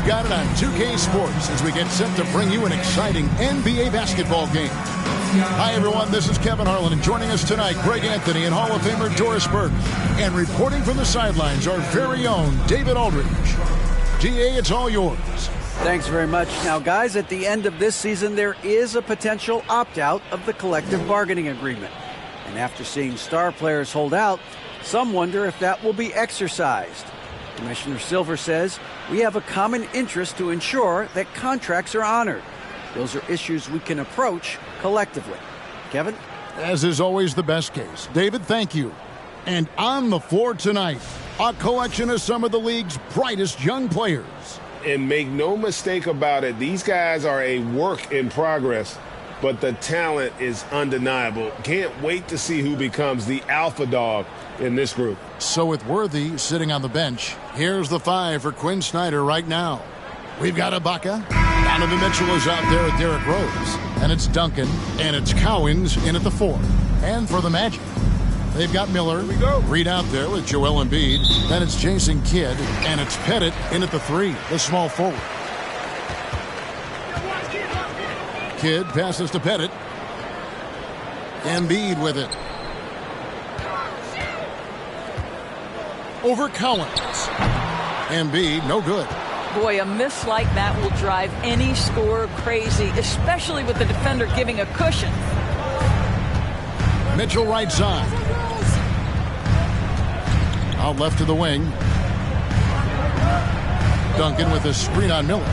got it on 2K Sports as we get set to bring you an exciting NBA basketball game. Hi, everyone. This is Kevin Harlan, and joining us tonight, Greg Anthony and Hall of Famer Doris Burke. And reporting from the sidelines, our very own David Aldridge. DA, it's all yours. Thanks very much. Now, guys, at the end of this season, there is a potential opt-out of the collective bargaining agreement. And after seeing star players hold out, some wonder if that will be exercised. Commissioner Silver says we have a common interest to ensure that contracts are honored. Those are issues we can approach collectively. Kevin? As is always the best case. David, thank you. And on the floor tonight, a collection of some of the league's brightest young players. And make no mistake about it, these guys are a work in progress, but the talent is undeniable. Can't wait to see who becomes the alpha dog in this group. So with Worthy sitting on the bench, here's the 5 for Quinn Snyder right now. We've got Ibaka. Donovan Mitchell is out there with Derrick Rose. And it's Duncan. And it's Cowens in at the 4. And for the Magic, they've got Miller. Here we go. Reed out there with Joel Embiid. Then it's Jason Kidd. And it's Pettit in at the 3, the small forward. Kidd passes to Pettit. Embiid with it. Over Collins. Embiid, no good. Boy, a miss like that will drive any scorer crazy, especially with the defender giving a cushion. Mitchell right side. Out left to the wing. Duncan with a screen on Miller.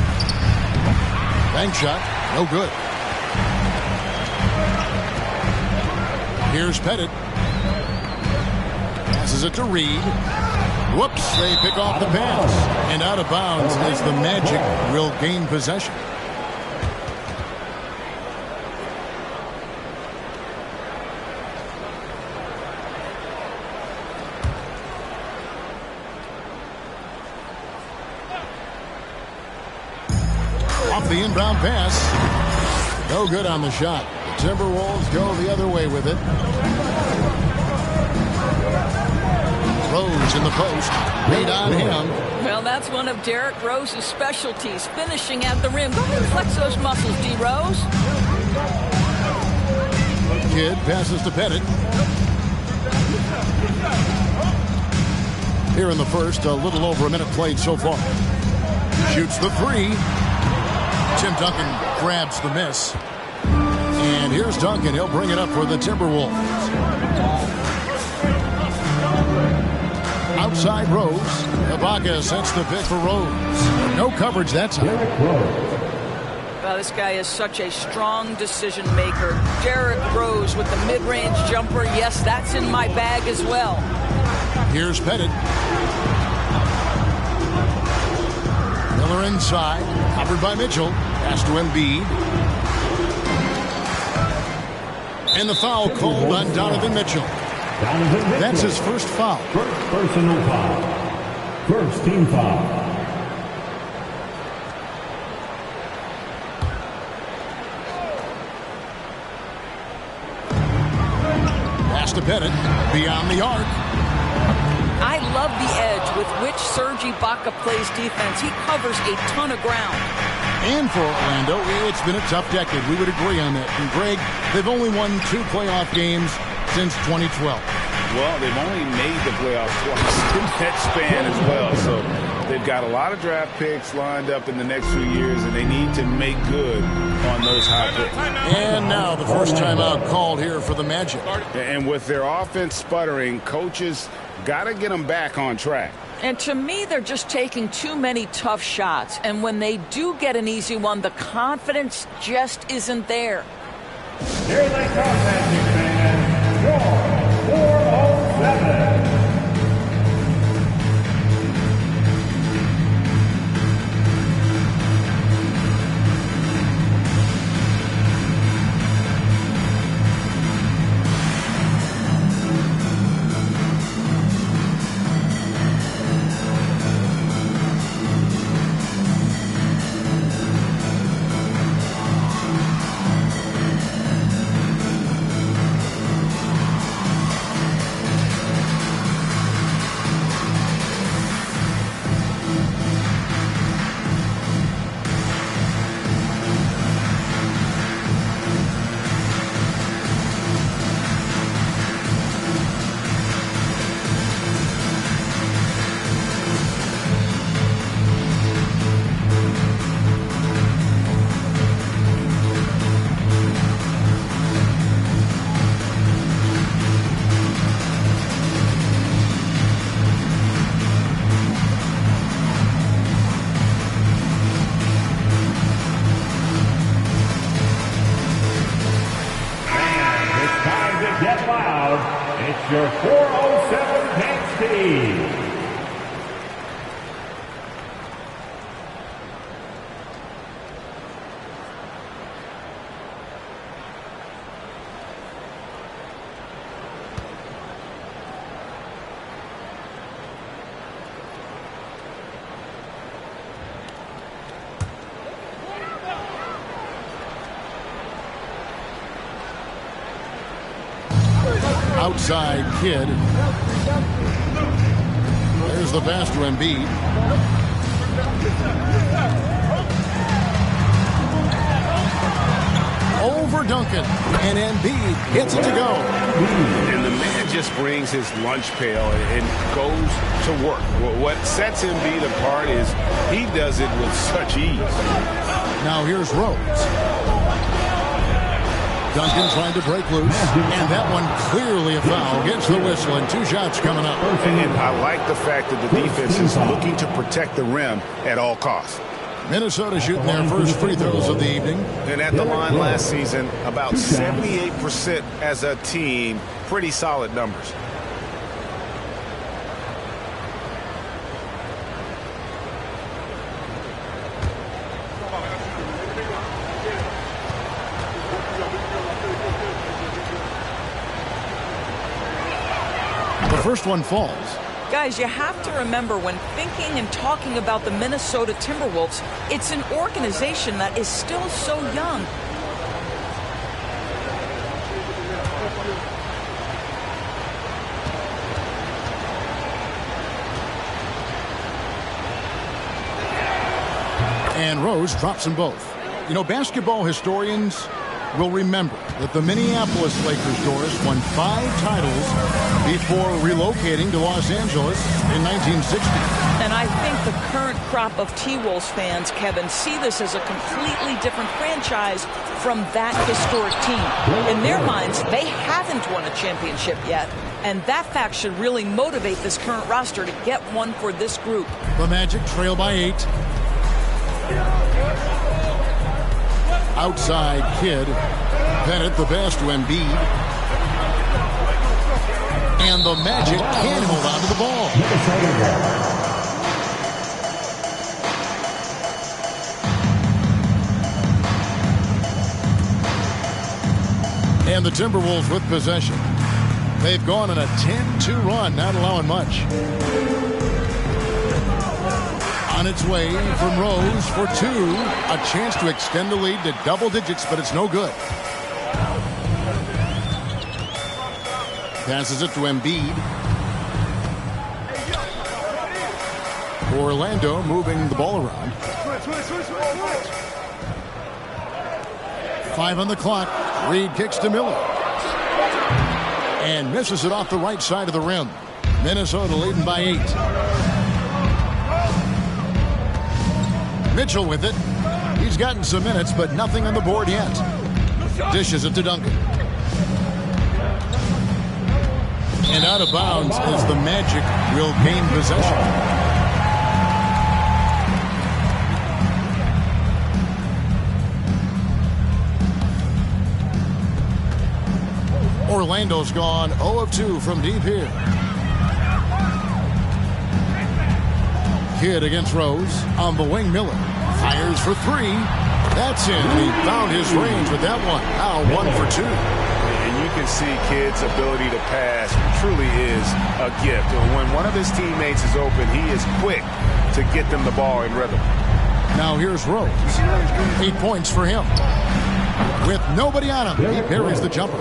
Bank shot, no good. Here's Pettit. Passes it to Reed. Whoops, they pick off the pass. And out of bounds as the Magic will gain possession. Off the inbound pass. No good on the shot. The Timberwolves go the other way with it. Rose in the post. Reed on him. Well, that's one of Derrick Rose's specialties, finishing at the rim. Go ahead and flex those muscles, D. Rose. Kidd passes to Pettit. Here in the first, a little over a minute played so far. Shoots the 3. Tim Duncan grabs the miss. And here's Duncan. He'll bring it up for the Timberwolves. Outside Rose. Ibaka sets the pick for Rose. No coverage that time. Well, this guy is such a strong decision maker. Derrick Rose with the mid-range jumper. Yes, that's in my bag as well. Here's Pettit. Miller inside. Covered by Mitchell. Pass to Embiid. And the foul called on Donovan Mitchell. That's his first foul. First personal foul. First team foul. Pass to Pettit. Beyond the arc. I love the edge with which Serge Ibaka plays defense. He covers a ton of ground. And for Orlando, it's been a tough decade. We would agree on that. And Greg, they've only won 2 playoff games since 2012. Well, they've only made the playoffs twice in that span as well. So they've got a lot of draft picks lined up in the next few years, and they need to make good on those high picks. And now the first timeout called here for the Magic. And with their offense sputtering, coaches got to get them back on track. And to me, they're just taking too many tough shots. And when they do get an easy one, the confidence just isn't there. Here they come, Magic fans. 407. Your 407 paint speed. Outside Kid. There's the pass to Embiid. Over Duncan. And Embiid hits it to go. And the man just brings his lunch pail and goes to work. What sets Embiid apart is he does it with such ease. Now here's Rose. Duncan trying to break loose, and that one clearly a foul. Gets the whistle, and 2 shots coming up. And I like the fact that the defense is looking to protect the rim at all costs. Minnesota shooting their first free throws of the evening. And at the line last season, about 78% as a team. Pretty solid numbers. First one falls. Guys, you have to remember when thinking and talking about the Minnesota Timberwolves, it's an organization that is still so young. And Rose drops them both. You know, basketball historians will remember that the Minneapolis Lakers, Doris, won 5 titles before relocating to Los Angeles in 1960. And I think the current crop of T-Wolves fans, Kevin, see this as a completely different franchise from that historic team. In their minds, they haven't won a championship yet. And that fact should really motivate this current roster to get one for this group. The Magic trail by 8. Outside Kid. Bennett the pass to Embiid. And the Magic can't hold on to the ball. And the Timberwolves with possession. They've gone on a 10-2 run, not allowing much. On its way from Rose for 2. A chance to extend the lead to double digits, but it's no good. Passes it to Embiid. Orlando moving the ball around. 5 on the clock. Reed kicks to Miller. And misses it off the right side of the rim. Minnesota leading by 8. Mitchell with it. He's gotten some minutes, but nothing on the board yet. Dishes it to Duncan. And out of bounds as the Magic will gain possession. Orlando's gone 0 of 2 from deep here. Kid against Rose. On the wing, Miller. Fires for 3. That's in. He found his range with that one. Now 1 for 2. And you can see Kid's ability to pass truly is a gift. When one of his teammates is open, he is quick to get them the ball in rhythm. Now here's Rose. 8 points for him. With nobody on him, he buries the jumper.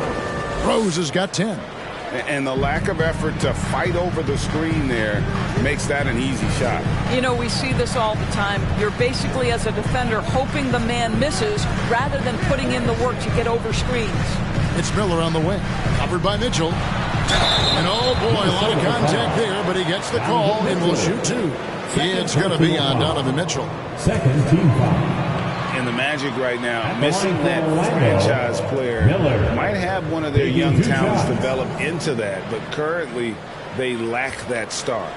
Rose has got 10. And the lack of effort to fight over the screen there makes that an easy shot. You know, we see this all the time. You're basically, as a defender, hoping the man misses rather than putting in the work to get over screens. It's Miller on the wing. Covered by Mitchell. And oh boy, a lot of contact there, but he gets the call and will shoot 2. It's going to be on Donovan Mitchell. Second team foul. And the Magic right now, missing that franchise player, might have one of their young talents develop into that, but currently they lack that star.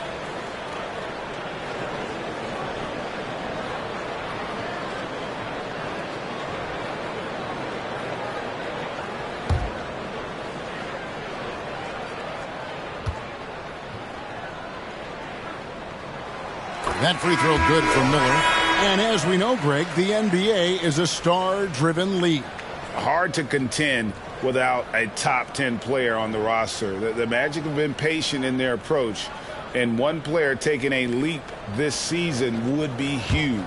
That free throw good for Miller. And as we know, Greg, the NBA is a star-driven league. Hard to contend without a top 10 player on the roster. The Magic have been patient in their approach, and one player taking a leap this season would be huge.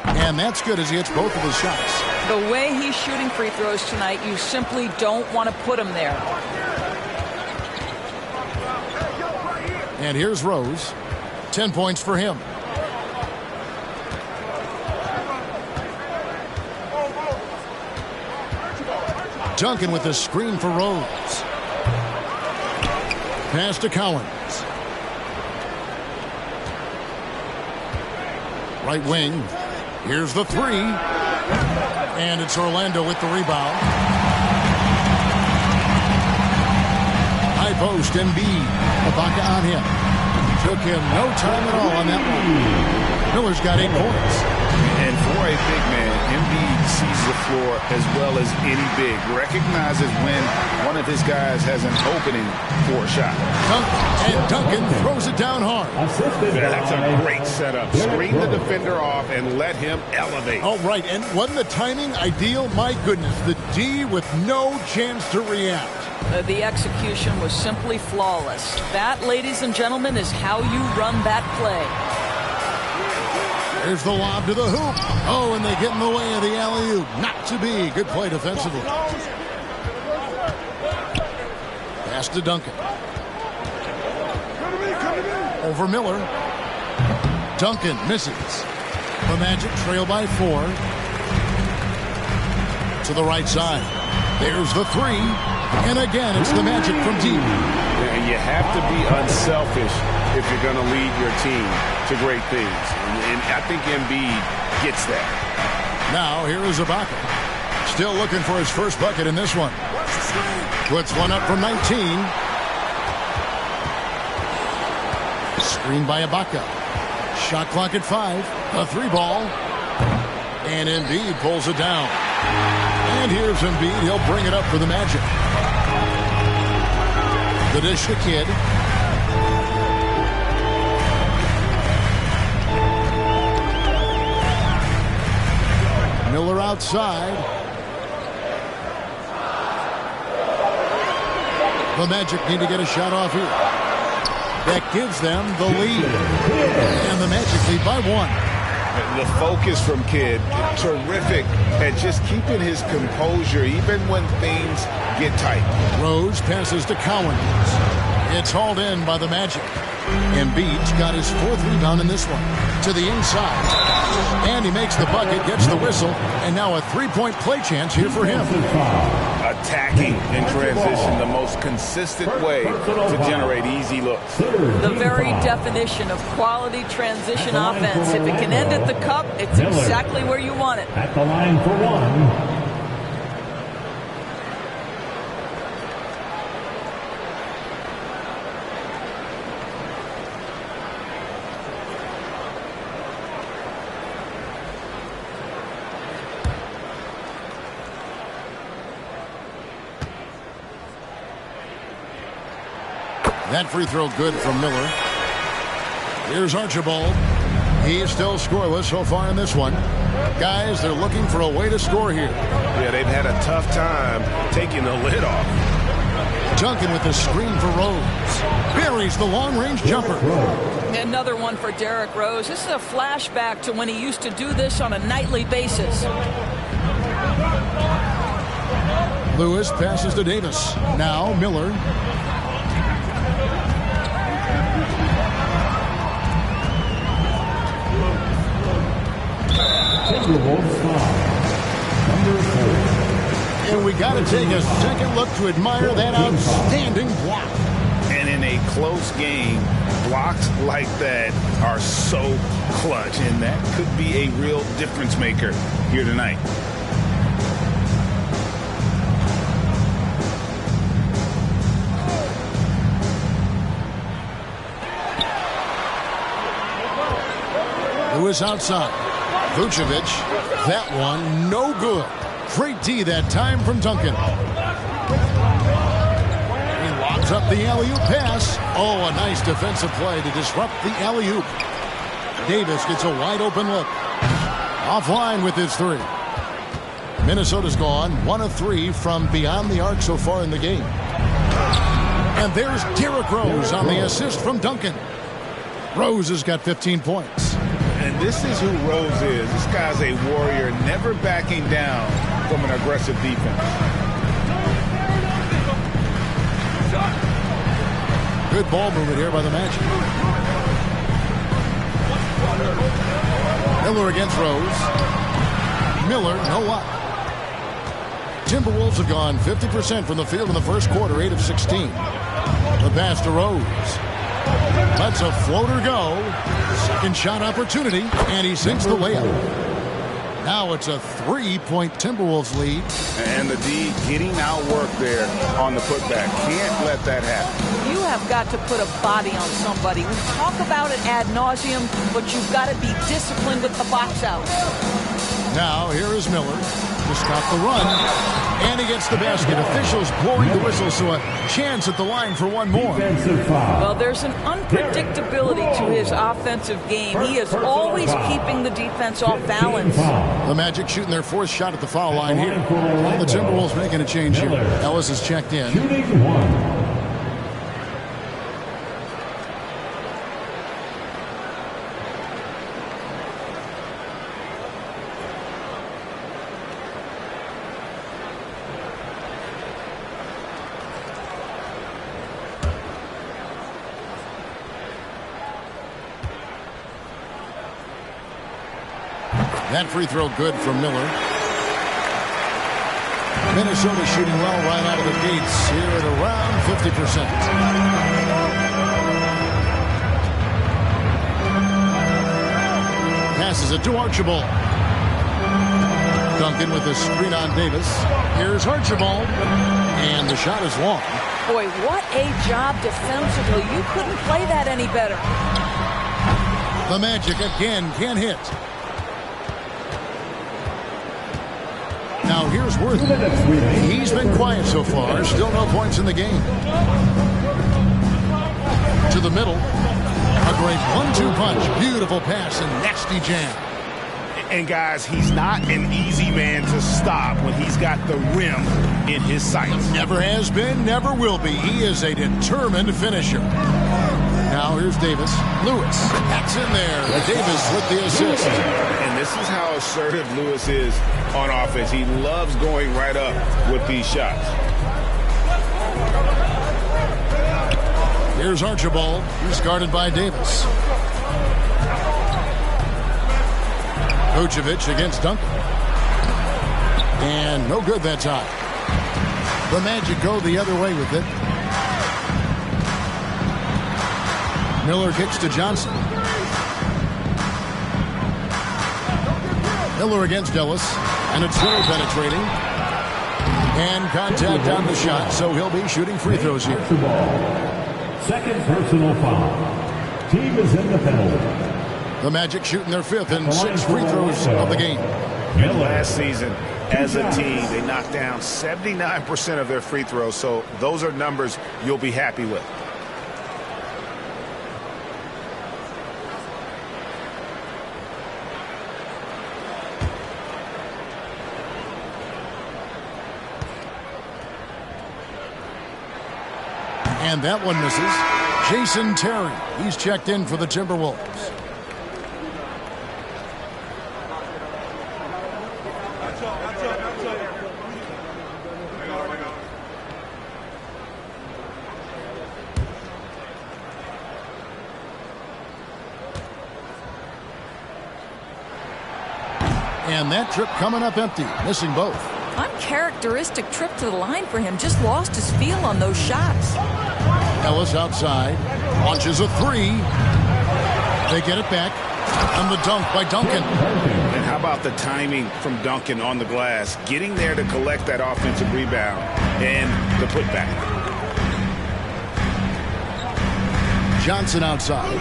And that's good as he hits both of his shots. The way he's shooting free throws tonight, you simply don't want to put him there. And here's Rose. 10 points for him. Duncan with the screen for Rose. Pass to Collins. Right wing. Here's the three. And it's Orlando with the rebound. High post, Embiid. Ibaka on him. Took him no time at all on that one. Miller's got 8 points. And for a big man, Embiid sees the floor as well as any big. Recognizes when one of his guys has an opening for a shot. And Duncan throws it down hard. That's a great setup. Screen the defender off and let him elevate. Oh, right. And wasn't the timing ideal? My goodness. The D with no chance to react. The execution was simply flawless. That, ladies and gentlemen, is how you run that play. There's the lob to the hoop. Oh, and they get in the way of the alley-oop. Not to be. Good play defensively. Pass to Duncan. Over Miller. Duncan misses. The Magic trail by 4. To the right side. There's the three. And again, it's the Magic from deep. And you have to be unselfish if you're going to lead your team to great things. And I think Embiid gets that. Now, here is Ibaka. Still looking for his first bucket in this one. Puts one up from 19. Screen by Ibaka. Shot clock at 5. A 3-ball. And Embiid pulls it down. And here's Embiid. He'll bring it up for the Magic. The dish to Kidd. Miller outside. The Magic need to get a shot off here. That gives them the lead. And the Magic lead by 1. The focus from Kidd, terrific at just keeping his composure even when things get tight. Rose passes to Collins. It's hauled in by the Magic. Embiid's got his 4th rebound in this one. To the inside. And he makes the bucket, gets the whistle, and now a 3-point play chance here for him. Attacking in transition, the most consistent way to generate easy looks. The very definition of quality transition offense. If it can end at the cup, it's exactly where you want it. At the line for 1. That free throw good from Miller. Here's Archibald. He's still scoreless so far in this one. Guys, they're looking for a way to score here. Yeah, they've had a tough time taking the lid off. Duncan with the screen for Rose. Buries the long-range jumper. Another one for Derrick Rose. This is a flashback to when he used to do this on a nightly basis. Lewis passes to Davis. Now Miller. And we got to take a second look to admire that outstanding block. And in a close game, blocks like that are so clutch, and that could be a real difference maker here tonight. Lewis outside. Vucevic, that one no good. Great D that time from Duncan. up the alley-oop pass. Oh, a nice defensive play to disrupt the alley-oop. Davis gets a wide-open look. Offline with his three. Minnesota's gone 1 of 3 from beyond the arc so far in the game. And there's Derrick Rose on the assist from Duncan. Rose has got 15 points. And this is who Rose is. This guy's a warrior, never backing down from an aggressive defense. Good ball movement here by the Magic. Miller against Rose. Miller, no luck. Timberwolves have gone 50% from the field in the first quarter, 8 of 16. The pass to Rose. Lets a floater go. Second shot opportunity, and he sinks the layup. Now it's a 3-point Timberwolves lead. And the D getting outworked there on the putback. Can't let that happen. You have got to put a body on somebody. We talk about it ad nauseum, but you've got to be disciplined with the box out. Now here is Miller to stop the run, and he gets the basket. Officials blowing the whistle, so a chance at the line for one more. Well, there's an unpredictability to his offensive game. He is always keeping the defense off balance. The Magic shooting their fourth shot at the foul line here. The Timberwolves making a change here. Ellis is checked in. Shooting 1. That free throw good from Miller. Minnesota shooting well right out of the gates here at around 50%. Passes it to Archibald. Duncan with a screen on Davis. Here's Archibald. And the shot is long. Boy, what a job defensively. You couldn't play that any better. The Magic again can't hit. Now here's Worthy. He's been quiet so far. Still no points in the game. To the middle. A great 1-2 punch. Beautiful pass and nasty jam. And guys, he's not an easy man to stop when he's got the rim in his sights. Never has been, never will be. He is a determined finisher. Now here's Davis. Lewis. That's in there. Davis with the assist. And this is how assertive Lewis is on offense. He loves going right up with these shots. Here's Archibald. He's guarded by Davis. Vucevic against Duncan. And no good that time. The Magic go the other way with it. Miller kicks to Johnson. Miller against Ellis. And it's Miller penetrating. And contact on the shot, so he'll be shooting free throws here. Second personal foul. Team is in the penalty. The Magic shooting their fifth and 6 free throws of the game. And last season, as a team, they knocked down 79% of their free throws, so those are numbers you'll be happy with. And that one misses. Jason Terry. He's checked in for the Timberwolves. And that trip coming up empty, missing both. Uncharacteristic trip to the line for him. Just lost his feel on those shots. Ellis outside. Launches a three. They get it back. And the dunk by Duncan. And how about the timing from Duncan on the glass? Getting there to collect that offensive rebound and the putback. Johnson outside.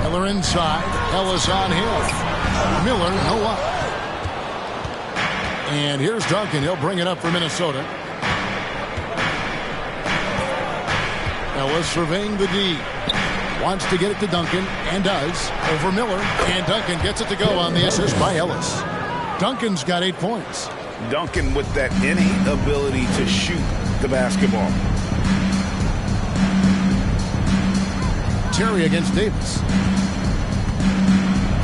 Miller inside. Ellis on him. Miller, no up. And here's Duncan. He'll bring it up for Minnesota. Ellis surveying the D. Wants to get it to Duncan, and does. Over Miller, and Duncan gets it to go on the assist by Ellis. Duncan's got 8 points. Duncan with that innate ability to shoot the basketball. Terry against Davis.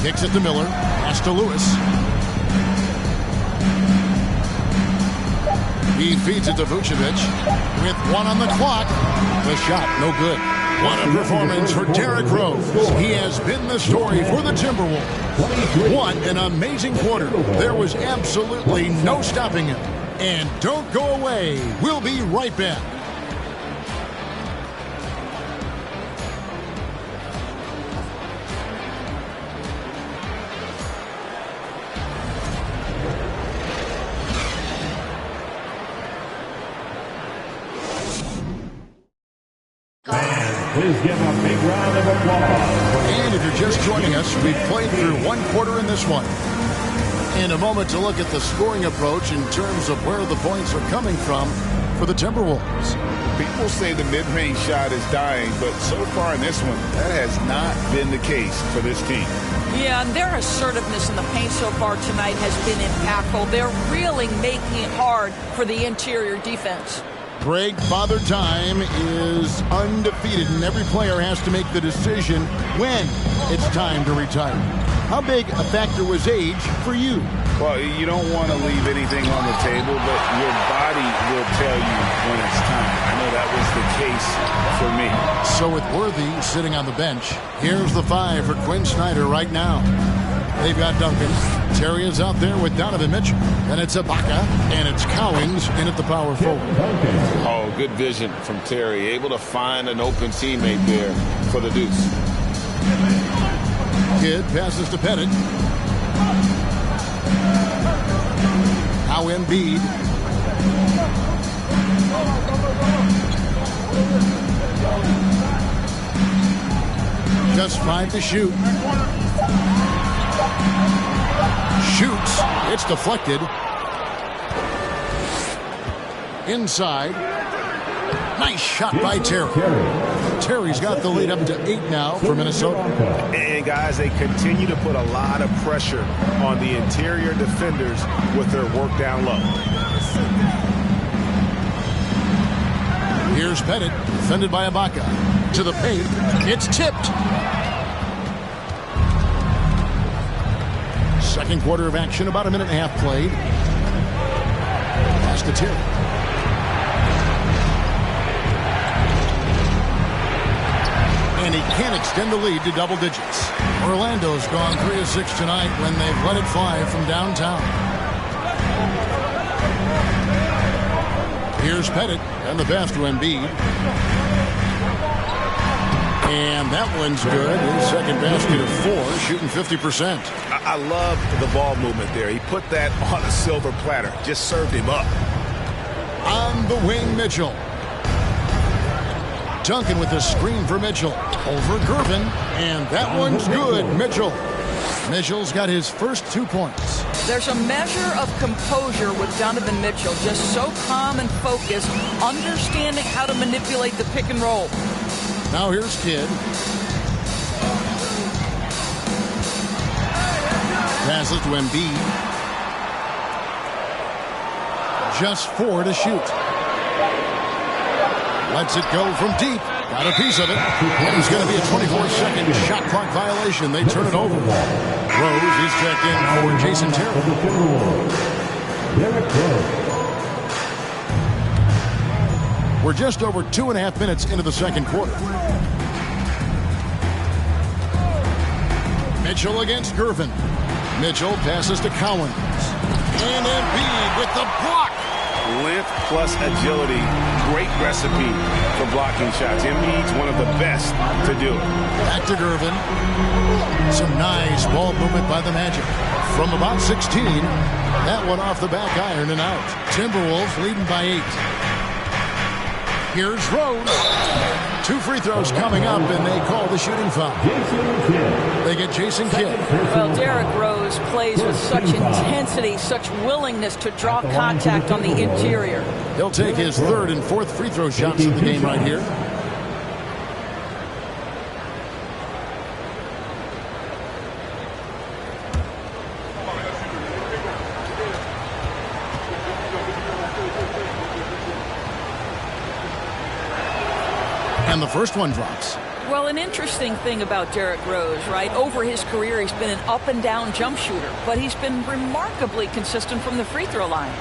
Kicks it to Miller. Pass to Lewis. He feeds it to Vucevic. With 1 on the clock. The shot, no good. What a performance for Derrick Rose. He has been the story for the Timberwolves. What an amazing quarter. There was absolutely no stopping him. And don't go away. We'll be right back. Please give a big round of applause. And if you're just joining us, we've played through 1 quarter in this one. In a moment to look at the scoring approach in terms of where the points are coming from for the Timberwolves. People say the mid-range shot is dying, but so far in this one, that has not been the case for this team. Yeah, and their assertiveness in the paint so far tonight has been impactful. They're really making it hard for the interior defense. Greg, Father Time is undefeated, and every player has to make the decision when it's time to retire. How big a factor was age for you? Well, you don't want to leave anything on the table, but your body will tell you when it's time. I know that was the case for me. So with Worthy sitting on the bench, here's the 5 for Quinn Snyder right now. They've got Duncan. Terry is out there with Donovan Mitchell. Then it's Ibaka, and it's Cowings in at the power forward. Oh, good vision from Terry. Able to find an open teammate there for the Deuce. Kidd passes to Pettit. Now Embiid. Just 5 to shoot. Shoots. It's deflected. Inside. Nice shot by Terry. Terry's got the lead up to 8 now for Minnesota. And guys, they continue to put a lot of pressure on the interior defenders with their work down low. Here's Pettit, defended by Ibaka. To the paint. It's tipped. Second quarter of action, about a minute and a half played. Pass to Terry. And he can't extend the lead to double digits. Orlando's gone 3 of 6 tonight when they've let it fly from downtown. Here's Pettit and the pass to Embiid. And that one's good. His second basket of 4, shooting 50%. I love the ball movement there. He put that on a silver platter. Just served him up. On the wing, Mitchell. Duncan with the screen for Mitchell. Over Gervin. And that one's good. Mitchell's got his first 2 points. There's a measure of composure with Donovan Mitchell. Just so calm and focused, understanding how to manipulate the pick and roll. Now here's Kidd. Passes to Embiid. Just 4 to shoot. Lets it go from deep. Got a piece of it. It's going to be a 24-second shot clock violation. They turn it over. Rose is checked in for Jason Terry. We're just over 2.5 minutes into the second quarter. Mitchell against Gervin. Mitchell passes to Cowens. And Embiid with the block. Length plus agility. Great recipe for blocking shots. Embiid's one of the best to do it. Back to Gervin. Some nice ball movement by the Magic. From about 16, that one off the back iron and out. Timberwolves leading by 8. Here's Rose. 2 free throws coming up, and they call the shooting foul. They get Jason Kidd. Well, Derrick Rose plays with such intensity, such willingness to draw contact on the interior. He'll take his 3rd and 4th free throw shots of the game right here. And the first one drops. Well, an interesting thing about Derrick Rose, right? Over his career, he's been an up and down jump shooter, but he's been remarkably consistent from the free throw line.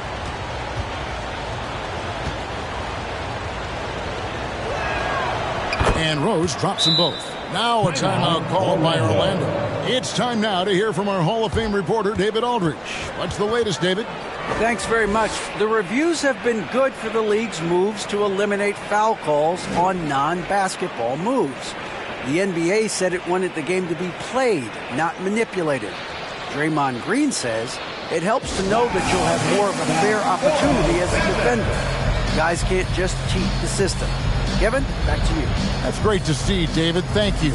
And Rose drops them both. Now a timeout called by Orlando. It's time now to hear from our Hall of Fame reporter, David Aldridge. What's the latest, David? Thanks very much. The reviews have been good for the league's moves to eliminate foul calls on non-basketball moves. The NBA said it wanted the game to be played, not manipulated. Draymond Green says it helps to know that you'll have more of a fair opportunity as a defender. Guys can't just cheat the system. Kevin, back to you. That's great to see, David. Thank you.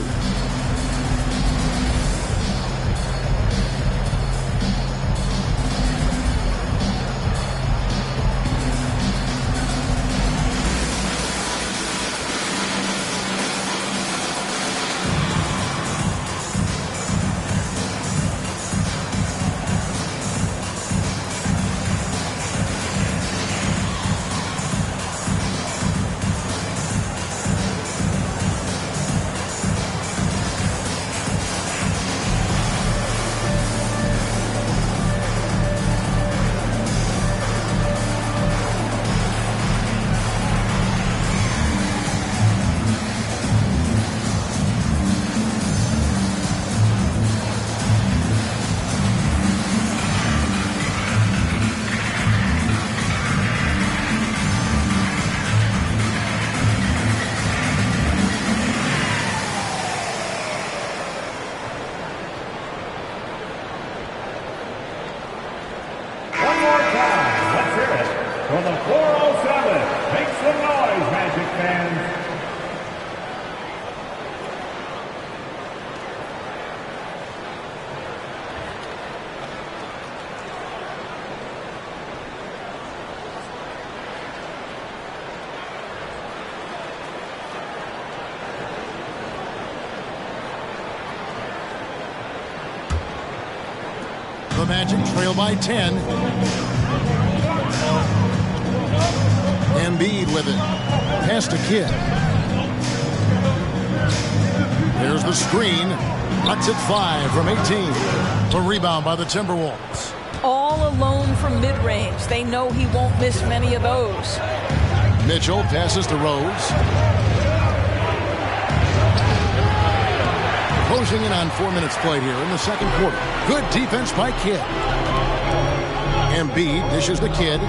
For the 407, make some noise, Magic fans. The Magic trail by 10. Embiid with it. Pass to Kidd. There's the screen. Cuts it 5 from 18. The rebound by the Timberwolves. All alone from mid-range. They know he won't miss many of those. Mitchell passes to Rose. Closing in on 4 minutes played here in the second quarter. Good defense by Kidd. Embiid dishes the Kidd.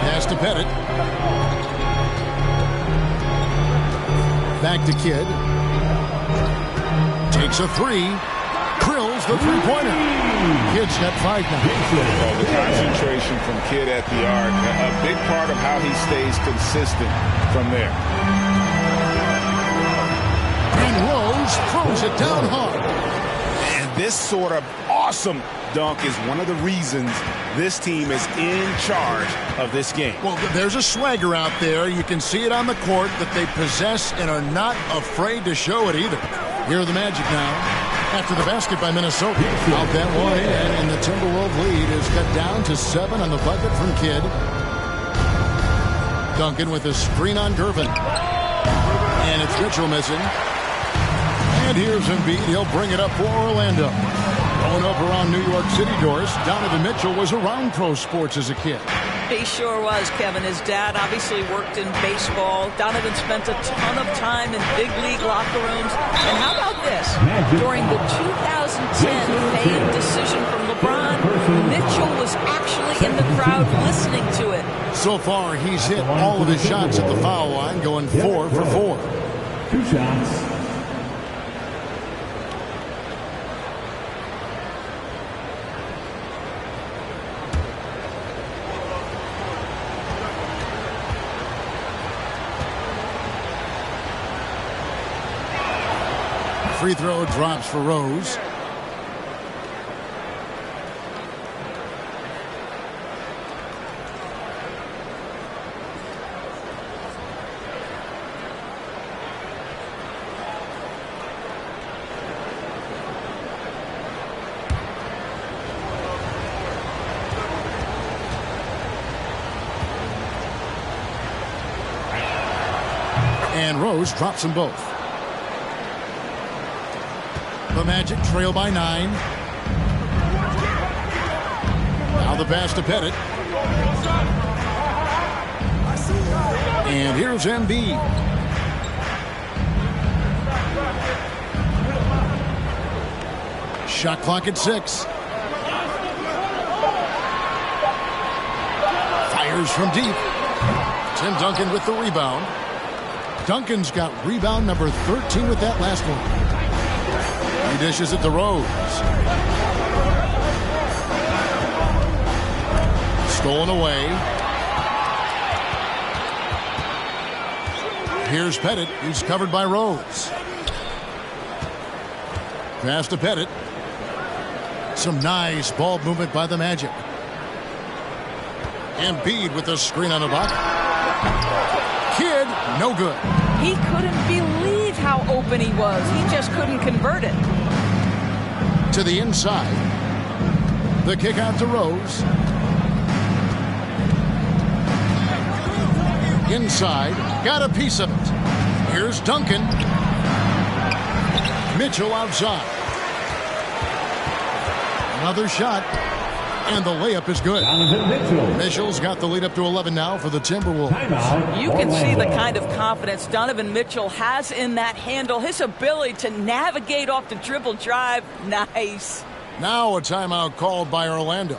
Pass to Pettit. Back to Kidd. Takes a three. Drills the three-pointer. Kidd's got 5 now. The concentration from Kidd at the arc, a big part of how he stays consistent from there. And Rose throws it down hard. And this sort of awesome dunk is one of the reasons this team is in charge of this game. Well, there's a swagger out there. You can see it on the court that they possess and are not afraid to show it either. Here are the Magic now. After the basket by Minnesota. Out that way, and the Timberwolves lead is cut down to 7 on the bucket from Kidd. Duncan with a screen on Gervin. And it's Mitchell missing. And here's Embiid. He'll bring it up for Orlando. Going up around New York City, Doris, Donovan Mitchell was around pro sports as a kid. He sure was, Kevin. His dad obviously worked in baseball. Donovan spent a ton of time in big league locker rooms. And how about this? During the 2010 fame decision from LeBron, Mitchell was actually in the crowd listening to it. So far, he's hit all of his shots at the foul line, going 4 for 4. 2 shots. Free throw drops for Rose. And Rose drops them both. The Magic trail by 9. Now the pass to Pettit. And here's Embiid. Shot clock at 6. Fires from deep. Tim Duncan with the rebound. Duncan's got rebound number 13 with that last one. He dishes it to Rose. Stolen away. Here's Pettit. He's covered by Rose. Pass to Pettit. Some nice ball movement by the Magic. Embiid with the screen on the block. Kid, no good. He couldn't believe how open he was. He just couldn't convert it. To the inside. The kick out to Rose. Inside. Got a piece of it. Here's Duncan. Mitchell outside. Another shot. And the layup is good. Mitchell's got the lead up to 11 now for the Timberwolves. You can see the kind of confidence Donovan Mitchell has in that handle. His ability to navigate off the dribble drive. Nice. Now a timeout called by Orlando.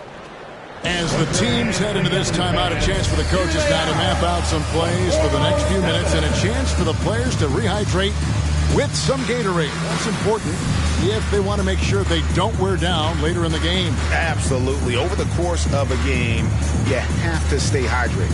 As the teams head into this timeout, a chance for the coaches now to map out some plays for the next few minutes and a chance for the players to rehydrate with some Gatorade. That's important if they want to make sure they don't wear down later in the game. Absolutely. Over the course of a game, you have to stay hydrated.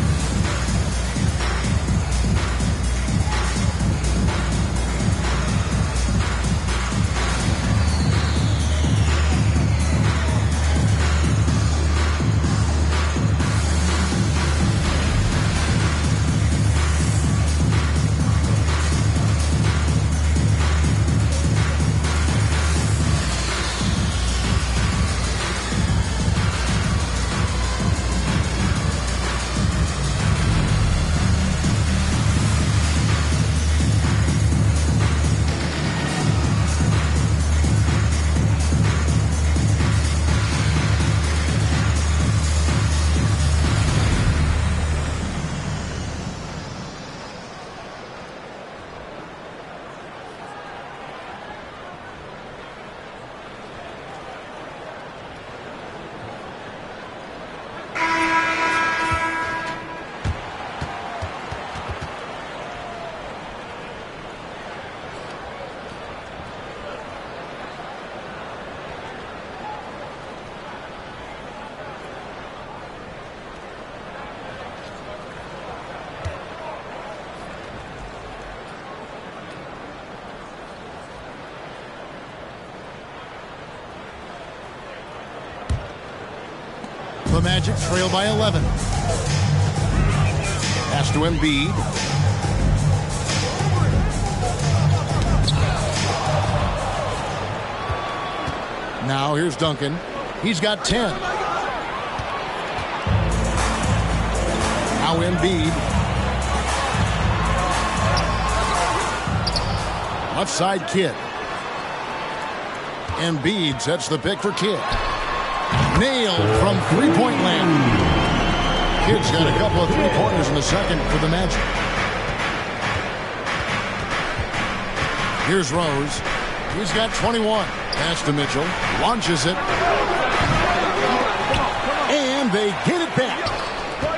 The Magic trail by 11. Pass to Embiid. Now here's Duncan. He's got 10. Now Embiid. Left side Kidd. Embiid sets the pick for Kidd. Nailed from three-point land. Kidd's got a couple of three-pointers in the second for the Magic. Here's Rose. He's got 21. Pass to Mitchell. Launches it. And they get it back.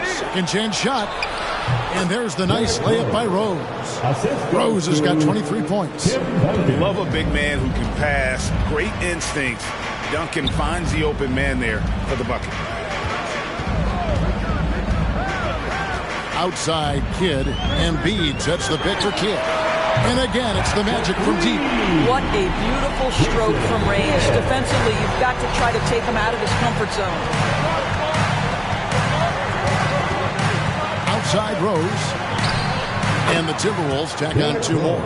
Second chance shot. And there's the nice layup by Rose. Rose has got 23 points. Love a big man who can pass. Great instincts. Duncan finds the open man there for the bucket. Outside Kidd. Embiid sets the pick for Kidd. And again, it's the Magic from deep. What a beautiful stroke from range. Defensively, you've got to try to take him out of his comfort zone. Outside Rose. And the Timberwolves tack on two more.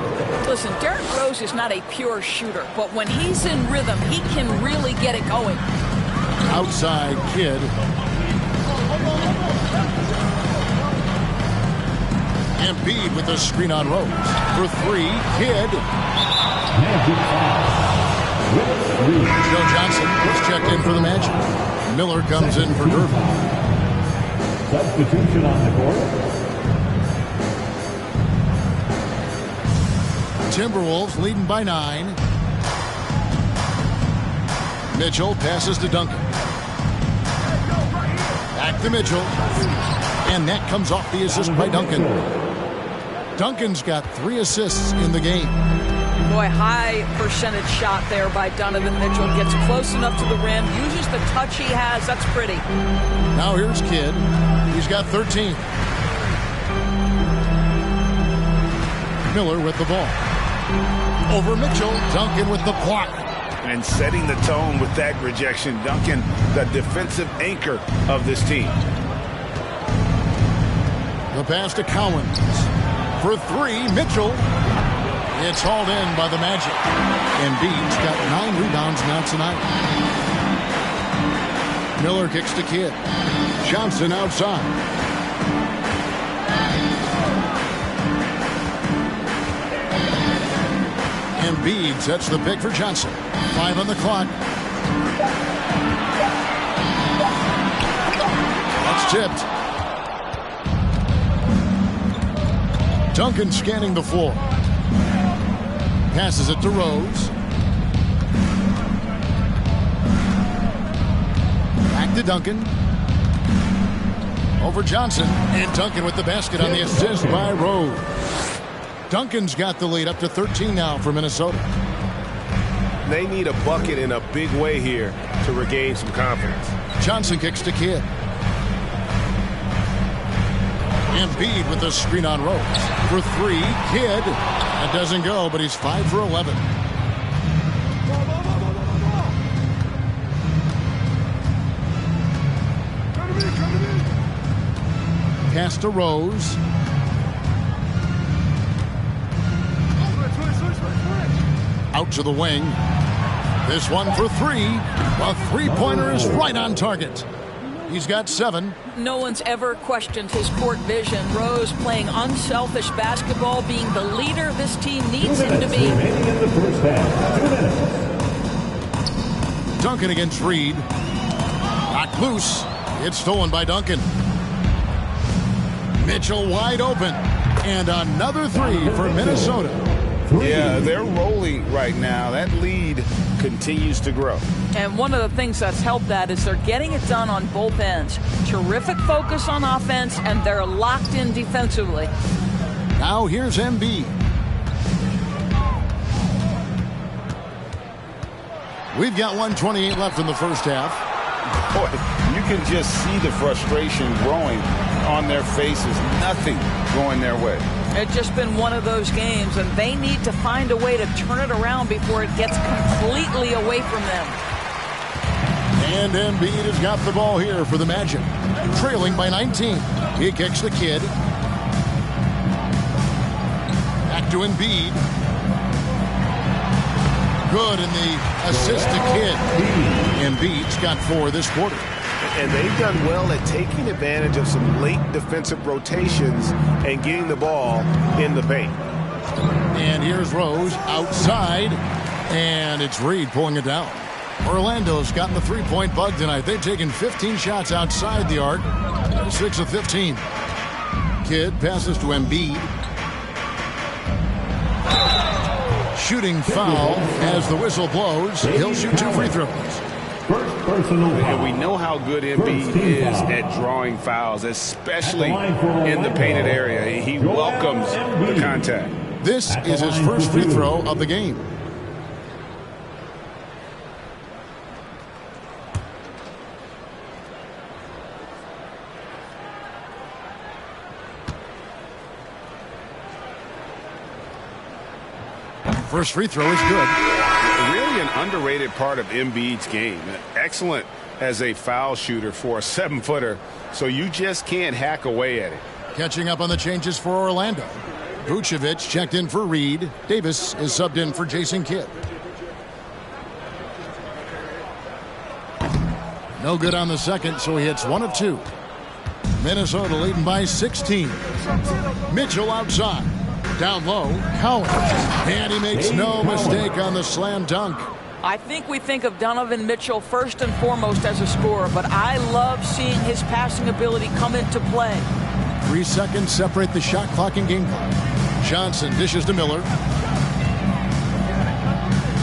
Listen, Derrick Rose is not a pure shooter, but when he's in rhythm, he can really get it going. Outside Kidd. Embiid with the screen on Rose. For three, Kidd. Joe Johnson was checked in for the Magic. Miller comes in for Durbin. Substitution on the court. Timberwolves leading by 9. Mitchell passes to Duncan. Back to Mitchell. And that comes off the assist by Duncan. Duncan's got 3 assists in the game. Boy, high percentage shot there by Donovan Mitchell. Gets close enough to the rim, uses the touch he has. That's pretty. Now here's Kidd. He's got 13. Miller with the ball. Over Mitchell. Duncan with the block. And setting the tone with that rejection. Duncan, the defensive anchor of this team. The pass to Cowens. For 3, Mitchell. It's hauled in by the Magic. Embiid's got 9 rebounds now tonight. Miller kicks to Kidd. Johnson outside. Embiid sets the pick for Johnson. 5 on the clock. That's tipped. Duncan scanning the floor. Passes it to Rose. Back to Duncan. Over Johnson. And Duncan with the basket on the assist by Rose. Duncan's got the lead up to 13 now for Minnesota. They need a bucket in a big way here to regain some confidence. Johnson kicks to Kidd. Embiid with the screen on Rose. For 3, Kidd. That doesn't go, but he's 5 for 11. Pass to Rose. Out to the wing. This one for 3. A three-pointer is right on target. He's got 7. No one's ever questioned his court vision. Rose playing unselfish basketball, being the leader this team needs him to be. Remaining in the first half. 2 minutes. Duncan against Reed. Knocked loose. It's stolen by Duncan. Mitchell wide open. And another 3 for Minnesota. Yeah, they're rolling right now. That lead continues to grow. And one of the things that's helped that is they're getting it done on both ends. Terrific focus on offense, and they're locked in defensively. Now here's Embiid. We've got 1:28 left in the first half. Boy, you can just see the frustration growing on their faces. Nothing going their way. It's just been one of those games, and they need to find a way to turn it around before it gets completely away from them. And Embiid has got the ball here for the Magic. Trailing by 19. He kicks the Kidd. Back to Embiid. Good in the assist to Kidd. Embiid's got 4 this quarter. And they've done well at taking advantage of some late defensive rotations and getting the ball in the paint. And here's Rose outside. And it's Reed pulling it down. Orlando's gotten the three-point bug tonight. They've taken 15 shots outside the arc. 6 of 15. Kidd passes to Embiid. Shooting foul as the whistle blows. He'll shoot 2 free throws. First personal foul. And we know how good Embiid is at drawing fouls, especially in the painted area. He welcomes the contact. This is his first free throw of the game. First free throw is good. Really an underrated part of Embiid's game. Excellent as a foul shooter for a 7-footer, so you just can't hack away at it. Catching up on the changes for Orlando. Vucevic checked in for Reed. Davis is subbed in for Jason Kidd. No good on the second, so he hits 1 of 2. Minnesota leading by 16. Mitchell outside. Down low, Collins. And he makes no mistake on the slam dunk. I think we think of Donovan Mitchell first and foremost as a scorer, but I love seeing his passing ability come into play. 3 seconds separate the shot clock and game clock. Johnson dishes to Miller.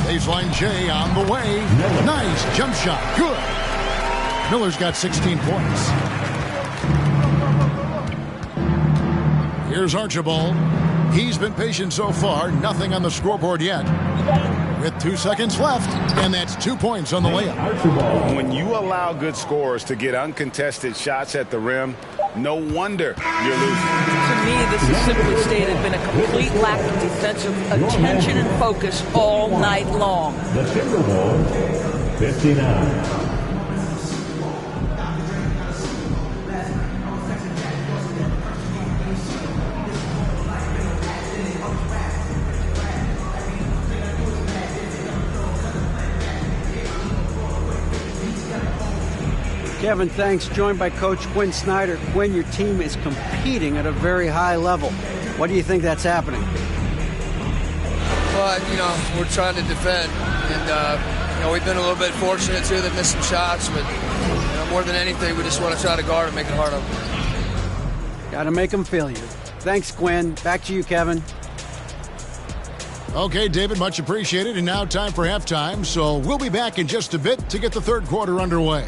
Baseline J on the way. Nice jump shot. Good. Miller's got 16 points. Here's Archibald. He's been patient so far. Nothing on the scoreboard yet. With 2 seconds left, and that's 2 points on the layup. When you allow good scorers to get uncontested shots at the rim, no wonder you're losing. To me, this has simply stated been a complete lack of defensive attention and focus all night long. The Timberwolves, 59. Kevin, thanks. Joined by Coach Quinn Snyder. Quinn, your team is competing at a very high level. What do you think that's happening? Well, we're trying to defend. And, we've been a little bit fortunate, too, that missed some shots. But, more than anything, we just want to try to guard and make it hard on them. Got to make them feel you. Thanks, Quinn. Back to you, Kevin. Okay, David, much appreciated. And now time for halftime. So we'll be back in just a bit to get the third quarter underway.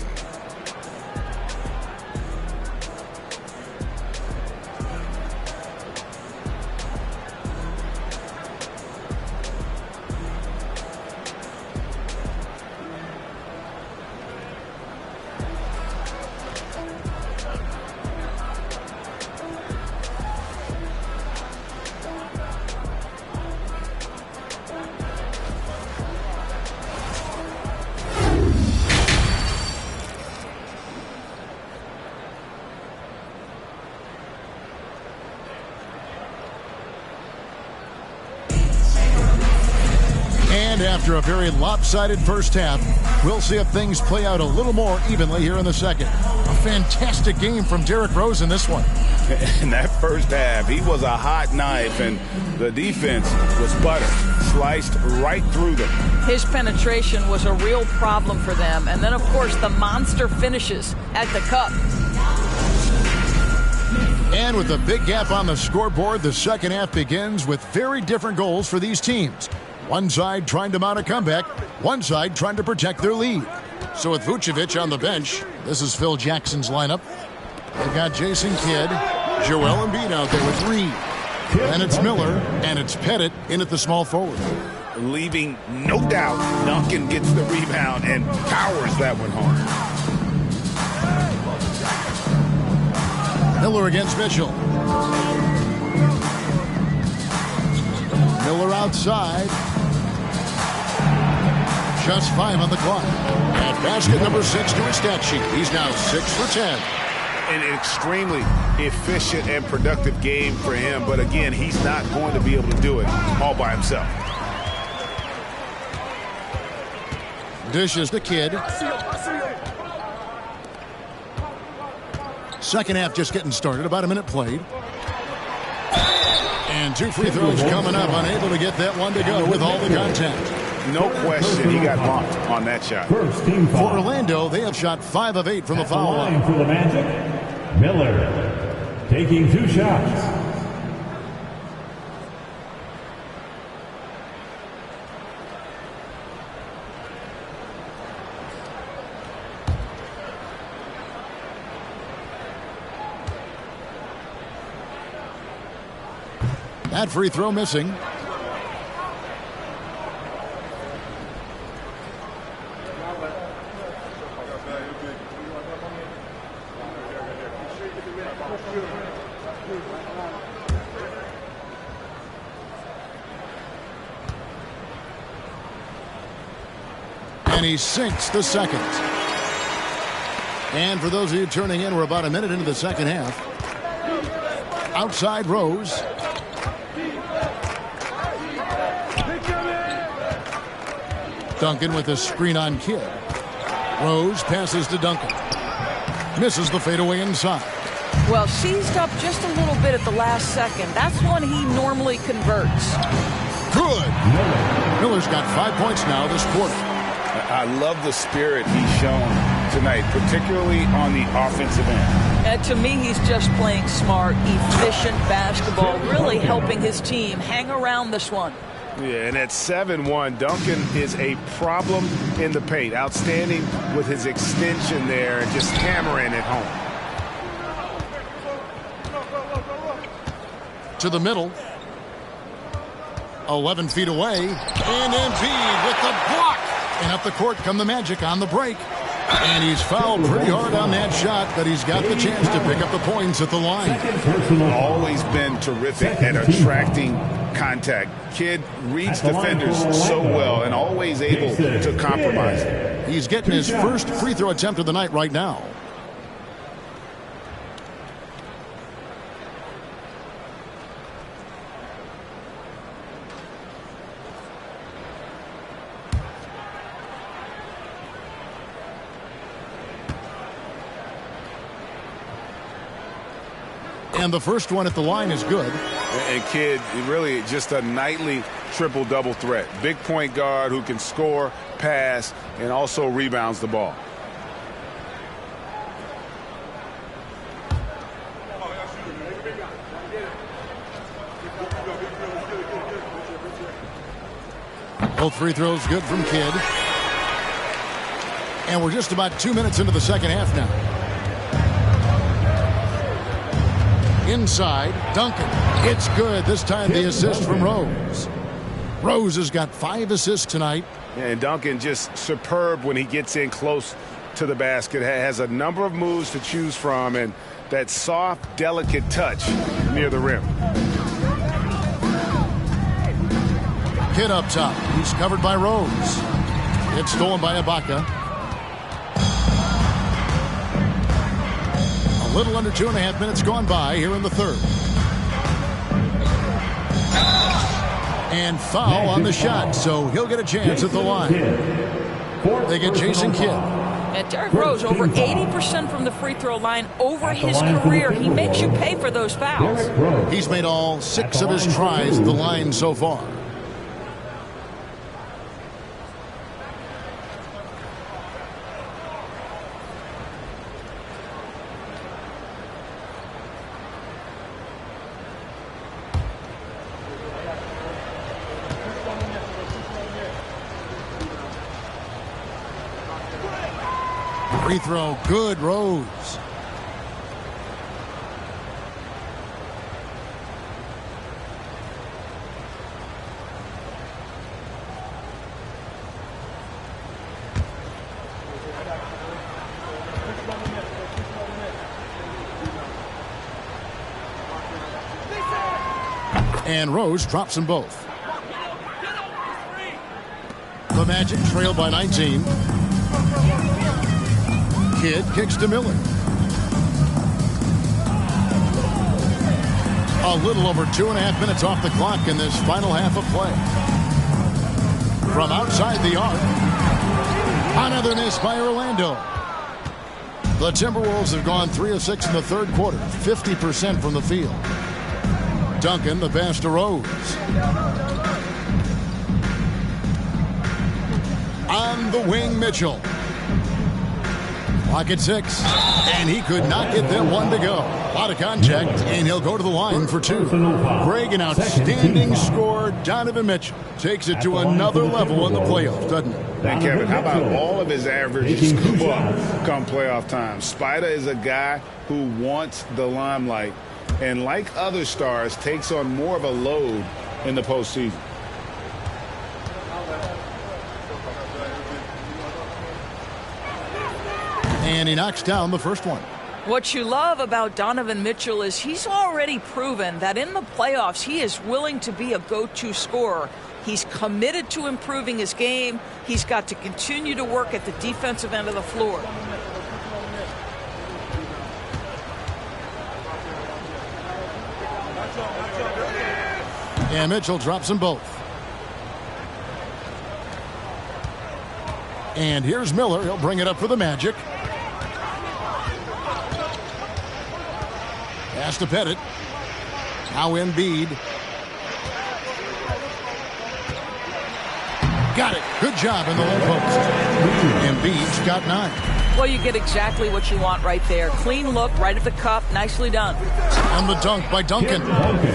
After a very lopsided first half, we'll see if things play out a little more evenly here in the second. A fantastic game from Derrick Rose in this one. In that first half, he was a hot knife, and the defense was butter, sliced right through them. His penetration was a real problem for them. And then, of course, the monster finishes at the cup. And with a big gap on the scoreboard, the second half begins with very different goals for these teams. One side trying to mount a comeback, one side trying to protect their lead. So with Vucevic on the bench, this is Phil Jackson's lineup. They've got Jason Kidd, Joel Embiid out there with Reed. Then it's Miller, and it's Pettit in at the small forward. Leaving no doubt, Duncan gets the rebound and powers that one home. Miller against Mitchell. Miller outside. Just 5 on the clock. And basket number 6 to his stat sheet. He's now 6 for 10. An extremely efficient and productive game for him. But again, he's not going to be able to do it all by himself. Dishes the Kid. Second half just getting started. About a minute played. And 2 free throws coming up. Unable to get that one to go with all the contact. No question, he got blocked on that shot. For Orlando, they have shot 5 of 8 from the foul line. For the Magic, Miller taking 2 shots. That free throw missing. And he sinks the second. And for those of you turning in, we're about a minute into the second half. Outside Rose. Duncan with a screen on Kidd. Rose passes to Duncan. Misses the fadeaway inside. Well, seized up just a little bit at the last second. That's when he normally converts. Good. Miller's got 5 points now this quarter. I love the spirit he's shown tonight, particularly on the offensive end. To me, he's just playing smart, efficient basketball, really helping his team hang around this one. Yeah, and at 7-1, Duncan is a problem in the paint. Outstanding with his extension there and just hammering it home. To the middle. 11 feet away. And Embiid with the block. And up the court come the Magic on the break. And he's fouled pretty hard on that shot, but he's got the chance to pick up the points at the line. Always been terrific at attracting contact. Kid reads defenders so well and always able to compromise. He's getting his first free throw attempt of the night right now. And the first one at the line is good. And Kidd, really just a nightly triple-double threat. Big point guard who can score, pass, and also rebounds the ball. Both free throws good from Kidd. And we're just about 2 minutes into the second half now. Inside, Duncan. It's good. This time the assist from Rose. Rose has got 5 assists tonight. And Duncan just superb when he gets in close to the basket. Has a number of moves to choose from and that soft, delicate touch near the rim. Kidd up top. He's covered by Rose. It's stolen by Ibaka. A little under 2.5 minutes gone by here in the third. And foul on the shot, so he'll get a chance at the line. They get Jason Kidd. And Derrick Rose over 80% from the free throw line over his career. He makes you pay for those fouls. He's made all 6 of his tries at the line so far. Free throw, good, Rose. And Rose drops them both. The Magic trail by 19. Kidd kicks to Miller. A little over 2.5 minutes off the clock in this final half of play. From outside the arc. Another miss by Orlando. The Timberwolves have gone 3 of 6 in the third quarter. 50% from the field. Duncan, the pass to Rose. On the wing, Mitchell. Clock at 6, and he could not get that one to go. A lot of contact, and he'll go to the line for 2. Greg, an outstanding scorer. Donovan Mitchell takes it to another level in the playoffs, doesn't it? And Kevin, how about all of his averages scoop up come playoff time? Spider is a guy who wants the limelight, and like other stars, takes on more of a load in the postseason. And he knocks down the first one. What you love about Donovan Mitchell is he's already proven that in the playoffs he is willing to be a go-to scorer. He's committed to improving his game. He's got to continue to work at the defensive end of the floor. And Mitchell drops them both. And here's Miller. He'll bring it up for the Magic. Pass to Pettit. Now Embiid. Got it. Good job in the low post. Embiid's got 9. Well, you get exactly what you want right there. Clean look, right at the cup. Nicely done. On the dunk by Duncan.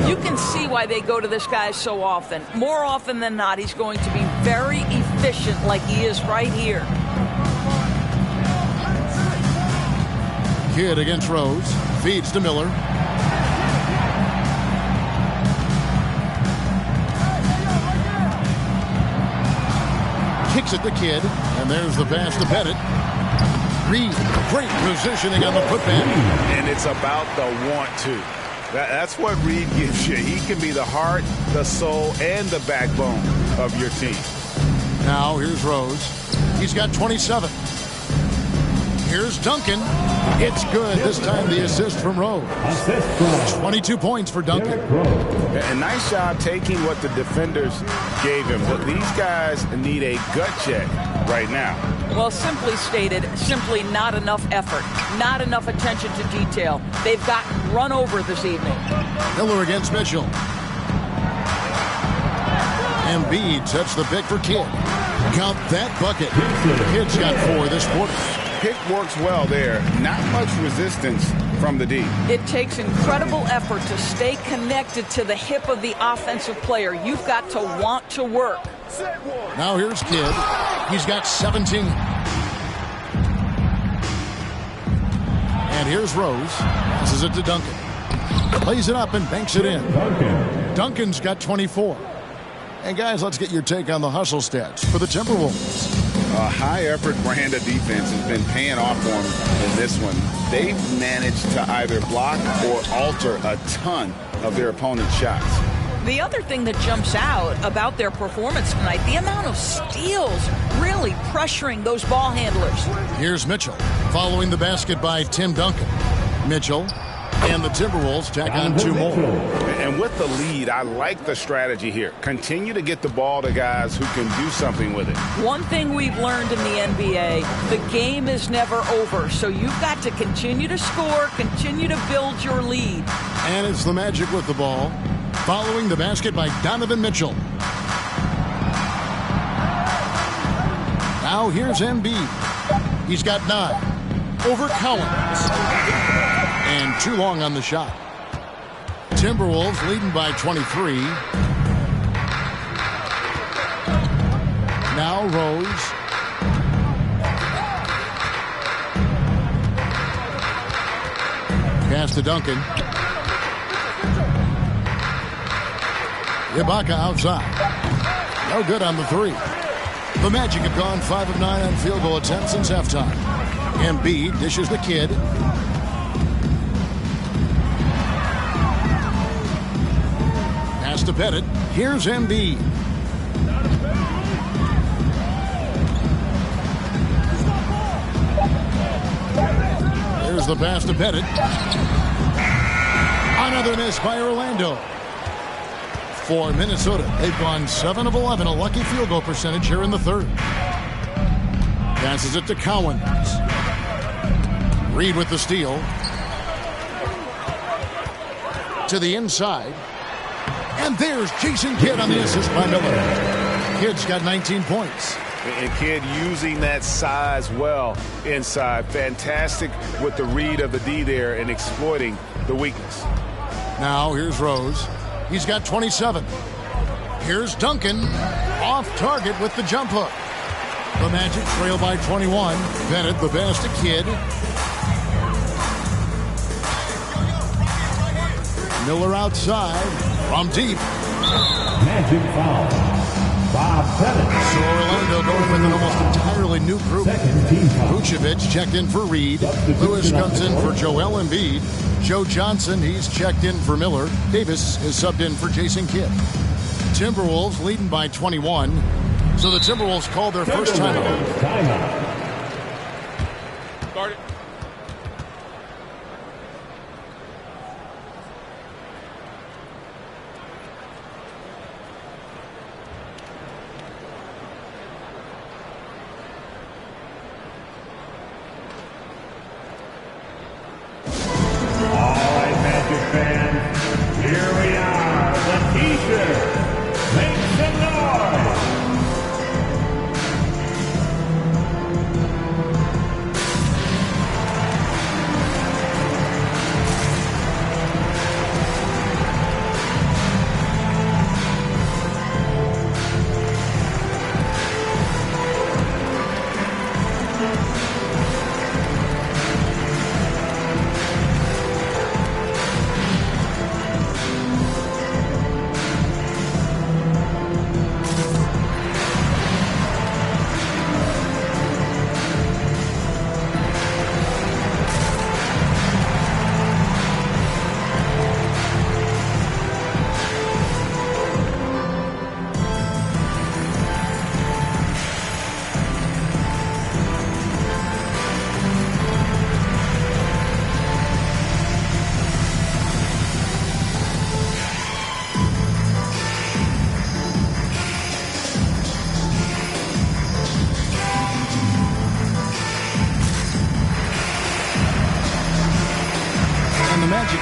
You can see why they go to this guy so often. More often than not, he's going to be very efficient like he is right here. Kidd against Rose. Feeds to Miller. Kicks at the Kidd. And there's the pass to Pettit. Reed, great positioning on the putback. And it's about the want to. That's what Reed gives you. He can be the heart, the soul, and the backbone of your team. Now here's Rose. He's got 27. Here's Duncan. It's good. This time the assist from Rose. 22 points for Duncan. A nice job taking what the defenders gave him. But these guys need a gut check right now. Well, simply stated, simply not enough effort, not enough attention to detail. They've gotten run over this evening. Miller against Mitchell. Embiid sets the pick for Kidd. Count that bucket. Kidd's got 4 this quarter. Pick works well there. Not much resistance from the D. It takes incredible effort to stay connected to the hip of the offensive player. You've got to want to work. Now here's Kidd. He's got 17. And here's Rose. Passes it to Duncan. Plays it up and banks it in. Duncan's got 24. And guys, let's get your take on the hustle stats for the Timberwolves. A high-effort brand of defense has been paying off for them in this one. They've managed to either block or alter a ton of their opponent's shots. The other thing that jumps out about their performance tonight, the amount of steals really pressuring those ball handlers. Here's Mitchell following the basket by Tim Duncan. Mitchell and the Timberwolves tack on 2 more. And with the lead, I like the strategy here. Continue to get the ball to guys who can do something with it. One thing we've learned in the NBA, the game is never over. So you've got to continue to score, continue to build your lead. And it's the Magic with the ball. Following the basket by Donovan Mitchell. Now here's Embiid. He's got 9. Over Collins. And too long on the shot. Timberwolves leading by 23. Now Rose. Pass to Duncan. Ibaka outside. No good on the 3. The Magic have gone 5 of 9 on field goal attempts since halftime. Embiid dishes the Kidd. Pass to Pettit. Here's Embiid. There's the pass to Pettit. Another miss by Orlando. For Minnesota, they've gone 7 of 11, a lucky field goal percentage here in the 3rd. Passes it to Collins. Reed with the steal. To the inside. And there's Jason Kidd on the assist by Miller. Kidd's got 19 points. And Kidd using that size well inside. Fantastic with the read of the D there and exploiting the weakness. Now here's Rose. He's got 27. Here's Duncan. Off target with the jump hook. The Magic trail by 21. Bennett the pass to Kidd. Miller outside from deep. Magic foul. Bob Bennett. So Orlando going with an almost entirely new group. Second team foul. Vucevic checked in for Reed. Lewis comes in for Joel Embiid. Joe Johnson, he's checked in for Miller. Davis is subbed in for Jason Kidd. Timberwolves leading by 21. So the Timberwolves called their first timeout. Start it.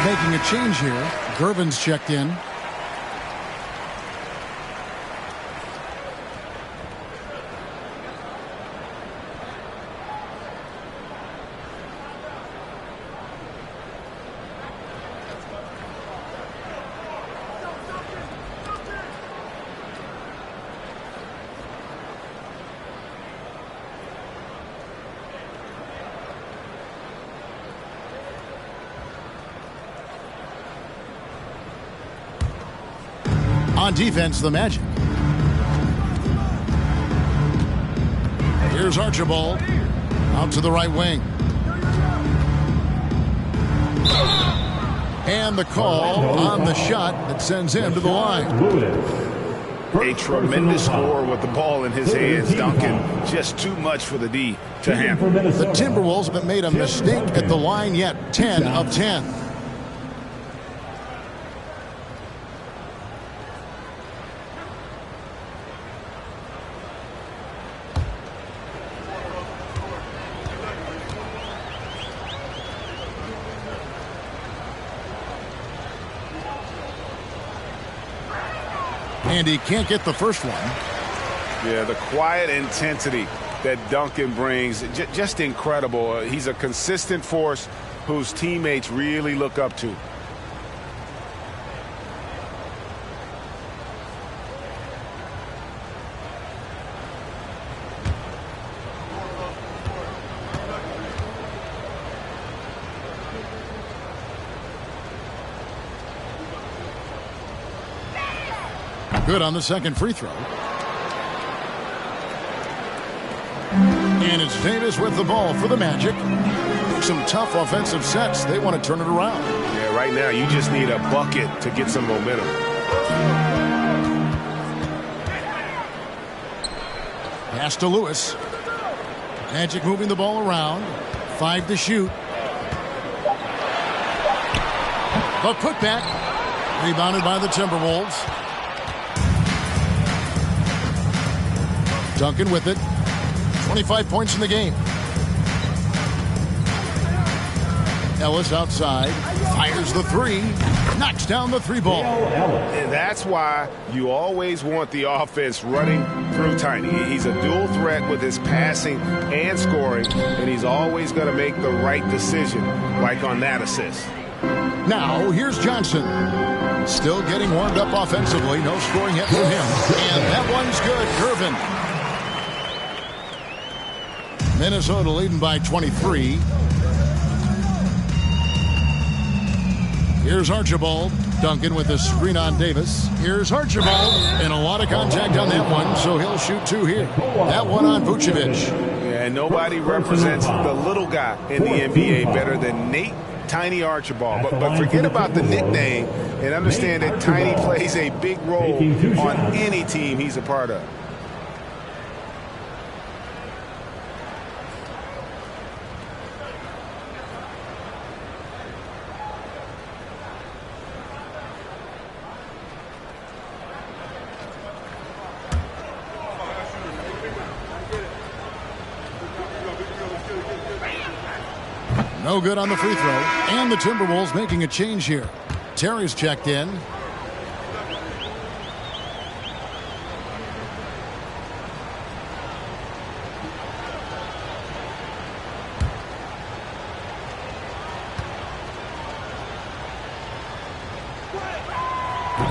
making a change here. Gervin's checked in. On defense, the Magic. Here's Archibald. Out to the right wing. And the call on the shot that sends him to the line. A tremendous score with the ball in his hands. Duncan, just too much for the D to handle. The Timberwolves haven't made a mistake at the line yet. 10 of 10. And he can't get the first one. Yeah, the quiet intensity that Duncan brings, just incredible. He's a consistent force whose teammates really look up to. Good on the second free throw. And it's Davis with the ball for the Magic. Some tough offensive sets. They want to turn it around. Yeah, right now you just need a bucket to get some momentum. Pass to Lewis. Magic moving the ball around. 5 to shoot. The putback. Rebounded by the Timberwolves. Duncan with it. 25 points in the game. Ellis outside. Fires the three. Knocks down the three ball. And that's why you always want the offense running through Tiny. He's a dual threat with his passing and scoring, and he's always going to make the right decision, like on that assist. Now, here's Johnson. Still getting warmed up offensively. No scoring hit from him. And that one's good. Gervin. Minnesota leading by 23. Here's Archibald. Duncan with the screen on Davis. Here's Archibald. And a lot of contact on that one, so he'll shoot 2 here. That one on Vucevic. Yeah, and nobody represents the little guy in the NBA better than Nate Tiny Archibald. But forget about the nickname and understand that Tiny plays a big role on any team he's a part of. No good on the free throw. And the Timberwolves making a change here. Terry's checked in.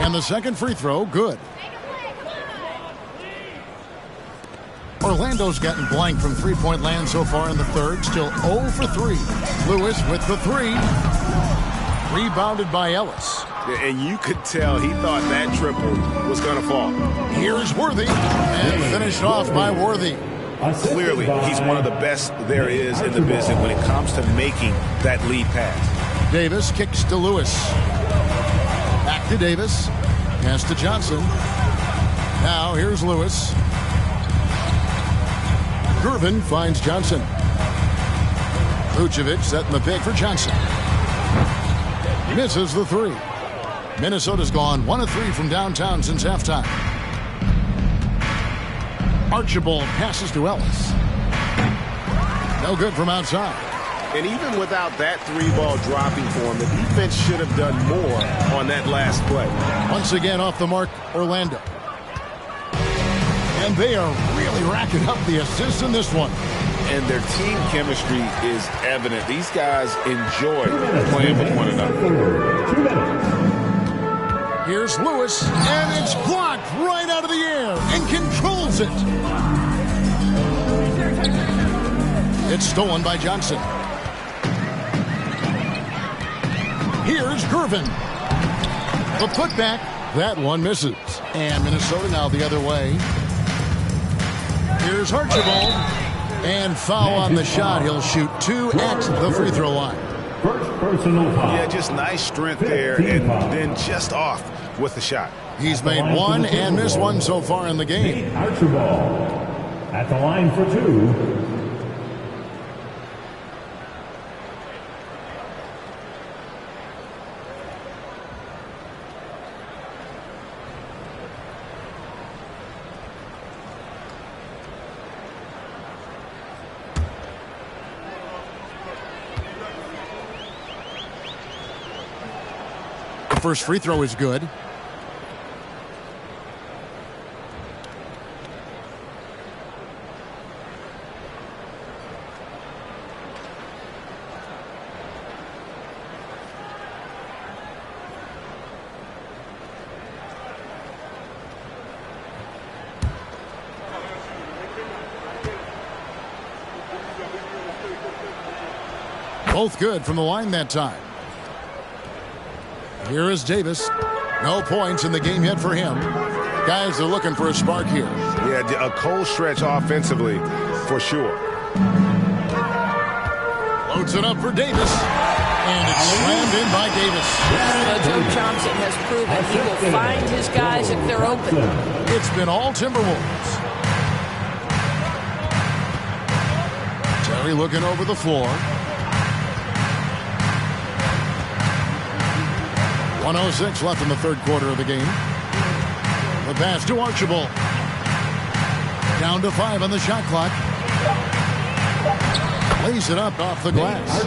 And the second free throw, good. Orlando's gotten blank from three-point land so far in the third. Still 0 for 3. Lewis with the 3. Rebounded by Ellis. And you could tell he thought that triple was going to fall. Here's Worthy. And finished off by Worthy. Clearly, he's one of the best there is in the business when it comes to making that lead pass. Davis kicks to Lewis. Back to Davis. Pass to Johnson. Now here's Lewis. Gervin finds Johnson. Vucevic setting the pick for Johnson. Misses the 3. Minnesota's gone 1 of 3 from downtown since halftime. Archibald passes to Ellis. No good from outside. And even without that 3-ball dropping for him, the defense should have done more on that last play. Once again off the mark, Orlando. And they are really racking up the assists in this one. And their team chemistry is evident. These guys enjoy playing with one another. Here's Lewis, and it's blocked right out of the air and controls it. It's stolen by Johnson. Here's Gervin. The putback. That one misses. And Minnesota now the other way. Here's Archibald. And foul on the shot. He'll shoot 2 at the free throw line. First personal foul. Yeah, just nice strength there, and then just off with the shot. He's made 1 and missed 1 so far in the game. Archibald at the line for 2. First free throw is good. Both good from the line that time. Here is Davis. No points in the game yet for him. Guys are looking for a spark here. Yeah, a cold stretch offensively for sure. Loads it up for Davis. And it's slammed in by Davis. Joe Johnson has proven he will find his guys if they're open. It's been all Timberwolves. Terry looking over the floor. 1:06 left in the third quarter of the game. The pass to Archibald. Down to 5 on the shot clock. Lays it up off the glass.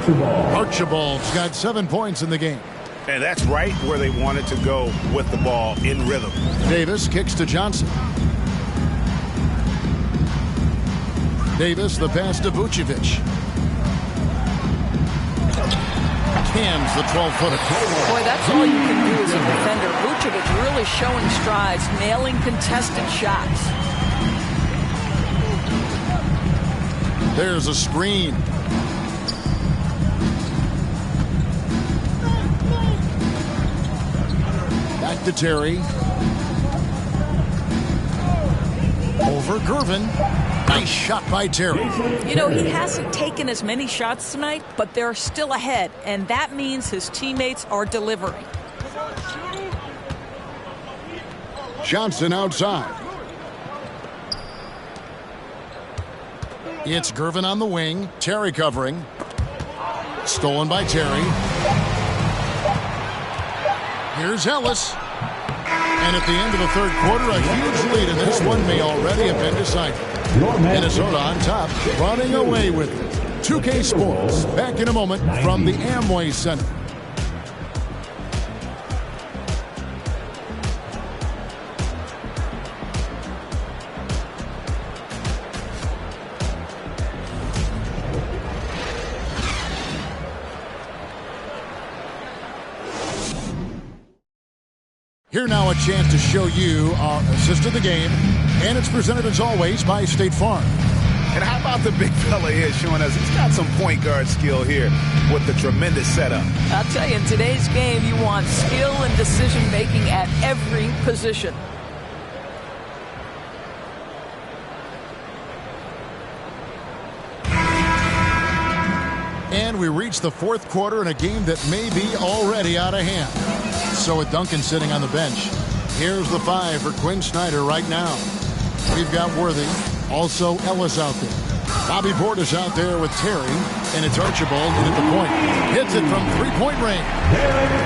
Archibald's got 7 points in the game. And that's right where they wanted to go with the ball, in rhythm. Davis kicks to Johnson. Davis, the pass to Vucevic. Cams the 12-footer. Boy, that's all you can do as a defender. Vucevic really showing strides, nailing contested shots. There's a screen. Back to Terry. Over Gervin. Nice shot by Terry. You know, he hasn't taken as many shots tonight, but they're still ahead, and that means his teammates are delivering. Johnson outside. It's Gervin on the wing. Terry covering. Stolen by Terry. Here's Ellis. And at the end of the third quarter, a huge lead in this one may already have been decided. Minnesota on top, running away with it. 2K Sports, back in a moment from the Amway Center. Here now a chance to show you our assist of the game, and it's presented as always by State Farm. And how about the big fella here showing us he's got some point guard skill here with the tremendous setup. I'll tell you, in today's game, you want skill and decision-making at every position. And we reach the fourth quarter in a game that may be already out of hand. So with Duncan sitting on the bench, here's the 5 for Quinn Snyder right now. We've got Worthy, also Ellis out there. Bobby Portis out there with Terry, and it's Archibald in at the point. Hits it from three-point range.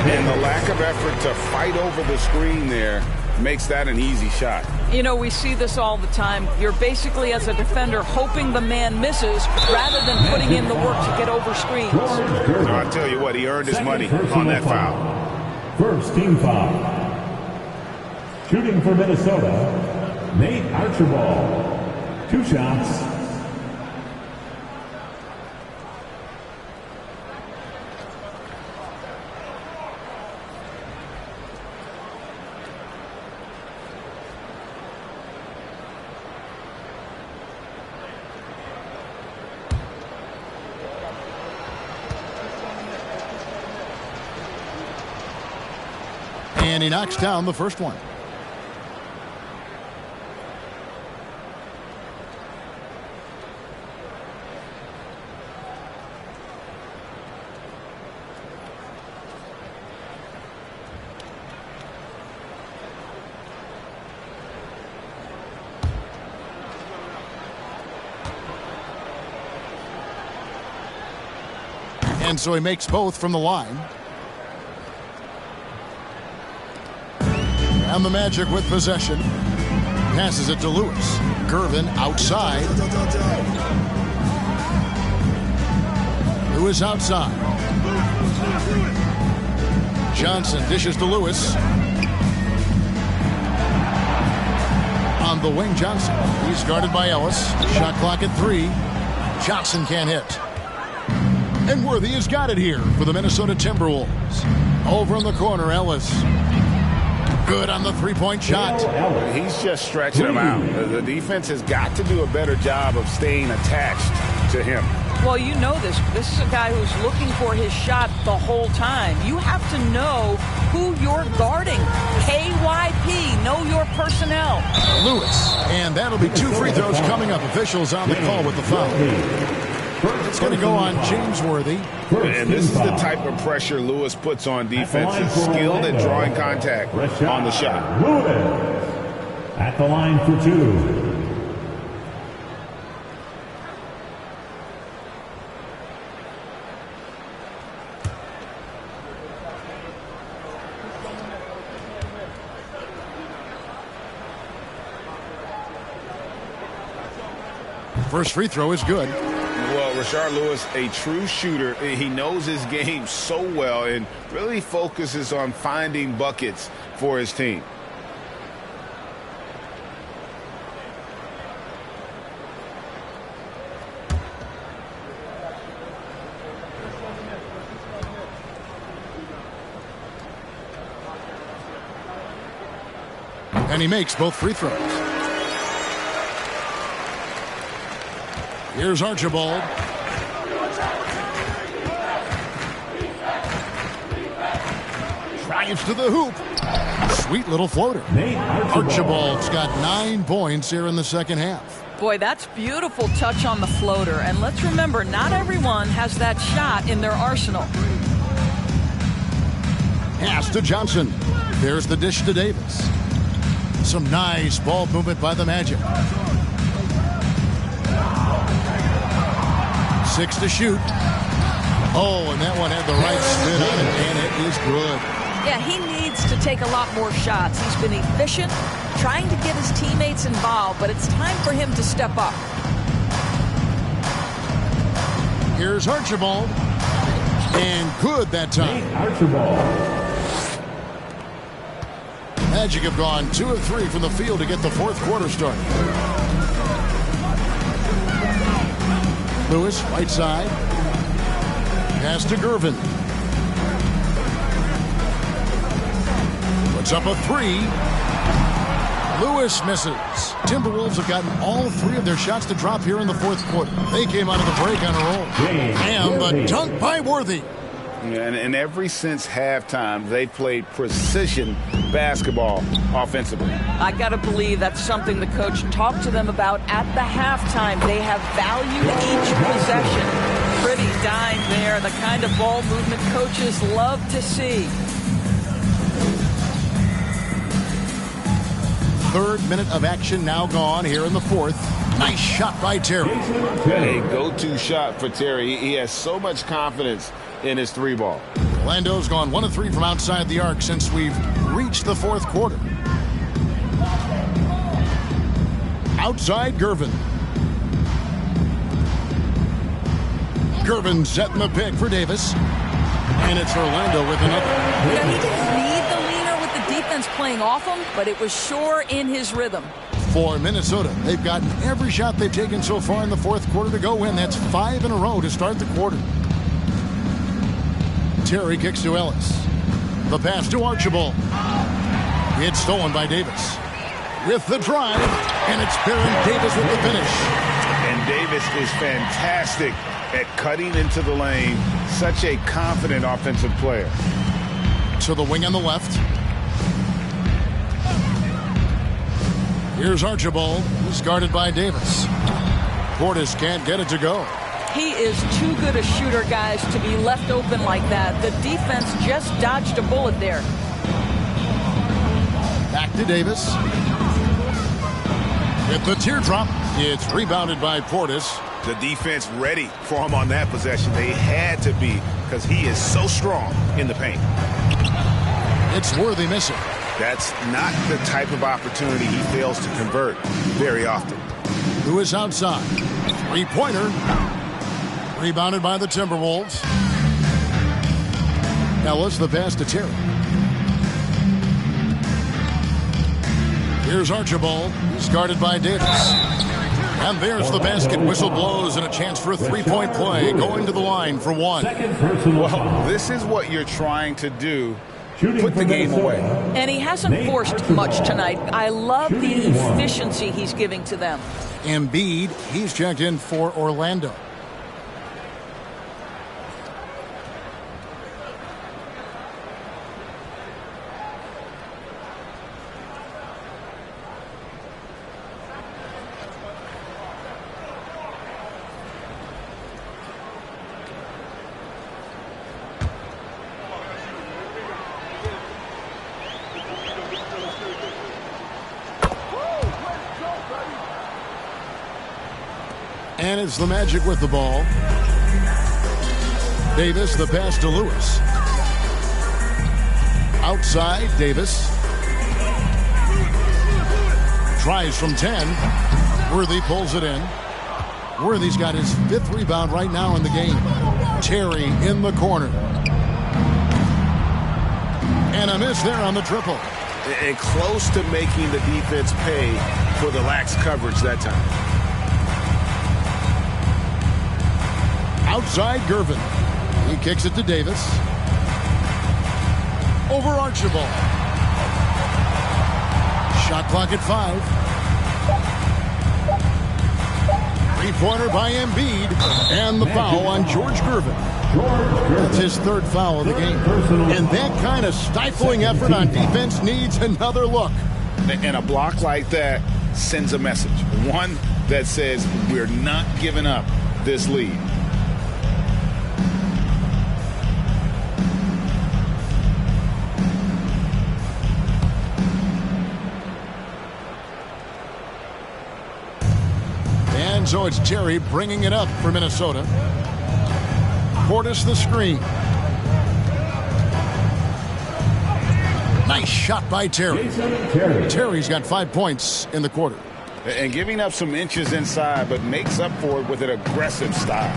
And the lack of effort to fight over the screen there makes that an easy shot. You know, we see this all the time. You're basically, as a defender, hoping the man misses rather than putting in the work to get over screens. No, I tell you what, he earned his money on that foul. First team foul. Shooting for Minnesota, Nate Archibald. 2 shots. And he knocks down the first one. And so he makes both from the line. And the Magic with possession. Passes it to Lewis. Gervin outside. Lewis outside. Johnson dishes to Lewis. On the wing, Johnson. He's guarded by Ellis. Shot clock at 3. Johnson can't hit. And Worthy has got it here for the Minnesota Timberwolves. Over in the corner, Ellis. Good on the three-point shot. He's just stretching him out. The defense has got to do a better job of staying attached to him. Well, you know this. This is a guy who's looking for his shot the whole time. You have to know who you're guarding. KYP, know your personnel. Lewis. And that'll be 2 free throws coming up. Officials on the call with the foul. It's going to go on James Worthy. And this is the type of pressure Lewis puts on defense. He's skilled at drawing contact on the shot. Lewis at the line for 2. First free throw is good. Well, Rashard Lewis, a true shooter. He knows his game so well and really focuses on finding buckets for his team. And he makes both free throws. Here's Archibald. Drives to the hoop. Sweet little floater. Archibald's got 9 points here in the second half. Boy, that's beautiful touch on the floater. And let's remember, not everyone has that shot in their arsenal. Pass to Johnson. There's the dish to Davis. Some nice ball movement by the Magic. 6 to shoot. Oh, and that one had the right spin on it, and it is good. Yeah, he needs to take a lot more shots. He's been efficient, trying to get his teammates involved, but it's time for him to step up. Here's Archibald. And good that time. Archibald. Magic have gone 2 of 3 from the field to get the fourth quarter started. Lewis, right side. Pass to Gervin. Puts up a 3. Lewis misses. Timberwolves have gotten all 3 of their shots to drop here in the fourth quarter. They came out of the break on a roll. And the dunk by Worthy. And ever since halftime, they played precision basketball offensively. I got to believe that's something the coach talked to them about at the halftime. They have valued each possession. Pretty dime there, the kind of ball movement coaches love to see. 3rd minute of action now gone here in the fourth. Nice shot by Terry. A go-to shot for Terry. He has so much confidence in his 3-ball. Orlando's gone 1 of 3 from outside the arc since we've reached the fourth quarter. Outside Gervin. Gervin setting the pick for Davis. And it's Orlando with another. Yeah, he didn't need the leaner with the defense playing off him, but it was sure in his rhythm. For Minnesota, they've gotten every shot they've taken so far in the fourth quarter to go in. That's 5 in a row to start the quarter. Terry kicks to Ellis. The pass to Archibald. It's stolen by Davis. With the drive, and it's Baron Davis with the finish. And Davis is fantastic at cutting into the lane. Such a confident offensive player. To the wing on the left. Here's Archibald, who's guarded by Davis. Portis can't get it to go. He is too good a shooter, guys, to be left open like that. The defense just dodged a bullet there. Back to Davis. With the teardrop, it's rebounded by Portis. The defense ready for him on that possession. They had to be, because he is so strong in the paint. It's Worthy missing. That's not the type of opportunity he fails to convert very often. Who is outside? Three-pointer. Rebounded by the Timberwolves. Ellis, the pass to Terry. Here's Archibald, who's guarded by Davis. And there's the basket. Whistle blows and a chance for a three-point play. Going to the line for one. Well, this is what you're trying to do. Put the game away. And he hasn't forced much tonight. I love the efficiency he's giving to them. Embiid, he's checked in for Orlando. And it's the Magic with the ball. Davis, the pass to Lewis. Outside, Davis. Tries from 10. Worthy pulls it in. Worthy's got his 5th rebound right now in the game. Terry in the corner. And a miss there on the triple. And close to making the defense pay for the lax coverage that time. Outside Gervin. He kicks it to Davis. Over Archibald. Shot clock at 5. Three-pointer by Embiid. And the foul on George Gervin. That's his 3rd foul of the game. And that kind of stifling effort on defense needs another look. And a block like that sends a message. One that says we're not giving up this lead. So it's Terry bringing it up for Minnesota. Portis the screen. Nice shot by Terry. Terry's got 5 points in the quarter. And giving up some inches inside, but makes up for it with an aggressive style.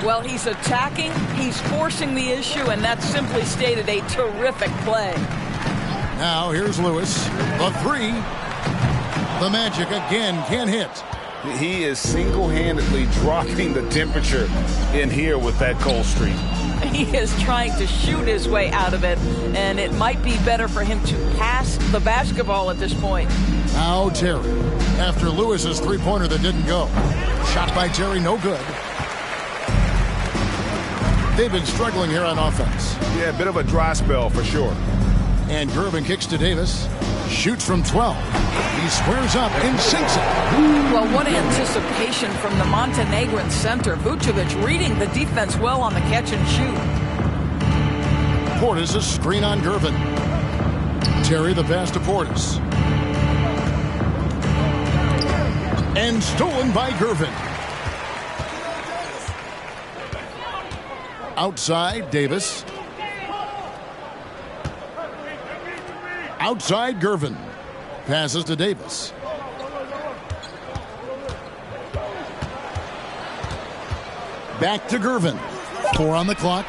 Well, he's attacking, he's forcing the issue, and that's simply stated a terrific play. Now here's Lewis. The 3. The Magic again can't hit. He is single-handedly dropping the temperature in here with that cold streak. He is trying to shoot his way out of it, and it might be better for him to pass the basketball at this point. Now Terry, after Lewis's three-pointer that didn't go. Shot by Terry, no good. They've been struggling here on offense. Yeah, a bit of a dry spell for sure. And Gervin kicks to Davis. Shoots from 12. He squares up and sinks it. Well, what anticipation from the Montenegrin center. Vucevic reading the defense well on the catch and shoot. Portis a screen on Gervin. Terry the pass to Portis. And stolen by Gervin. Outside, Davis. Outside, Gervin. Passes to Davis. Back to Gervin. 4 on the clock.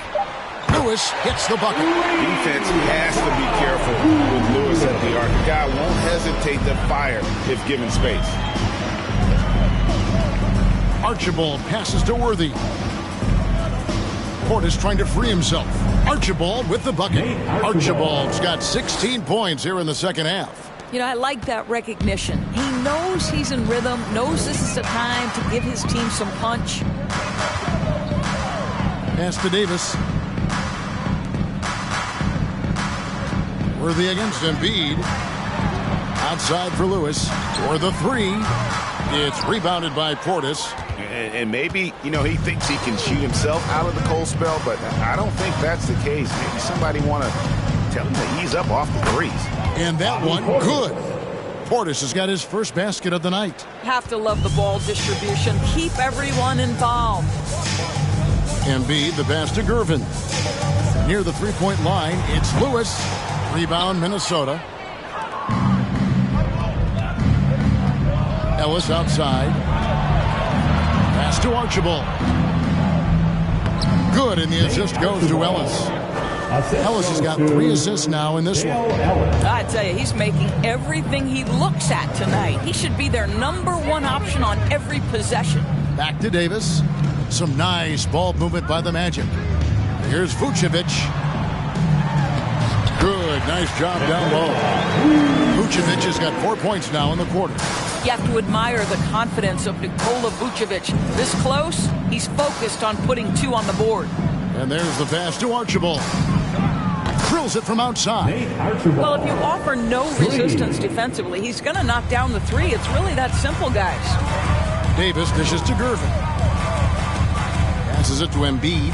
Lewis hits the bucket. Defense has to be careful with Lewis at the arc. The guy won't hesitate to fire if given space. Archibald passes to Worthy. Portis trying to free himself. Archibald with the bucket. Archibald's got 16 points here in the second half. You know, I like that recognition. He knows he's in rhythm, knows this is the time to give his team some punch. Pass to Davis. Worthy against Embiid. Outside for Lewis. For the three. It's rebounded by Portis. And maybe, you know, he thinks he can shoot himself out of the cold spell, but I don't think that's the case. Maybe somebody want to tell him to ease up off the threes. And that one, good. Portis has got his first basket of the night. Have to love the ball distribution. Keep everyone involved. Embiid, the pass to Gervin. Near the three-point line, it's Lewis. Rebound, Minnesota. Ellis outside. Pass to Archibald. Good, and the assist goes to Ellis. Ellis has got 3 assists now in this one. I tell you, he's making everything he looks at tonight. He should be their #1 option on every possession. Back to Davis. Some nice ball movement by the Magic. Here's Vucevic. Good, nice job down low. Vucevic has got 4 points now in the quarter. You have to admire the confidence of Nikola Vucevic. This close, he's focused on putting 2 on the board. And there's the pass to Archibald. Drills it from outside. Well, if you offer no resistance defensively, he's going to knock down the 3. It's really that simple, guys. Davis dishes to Gervin. Passes it to Embiid.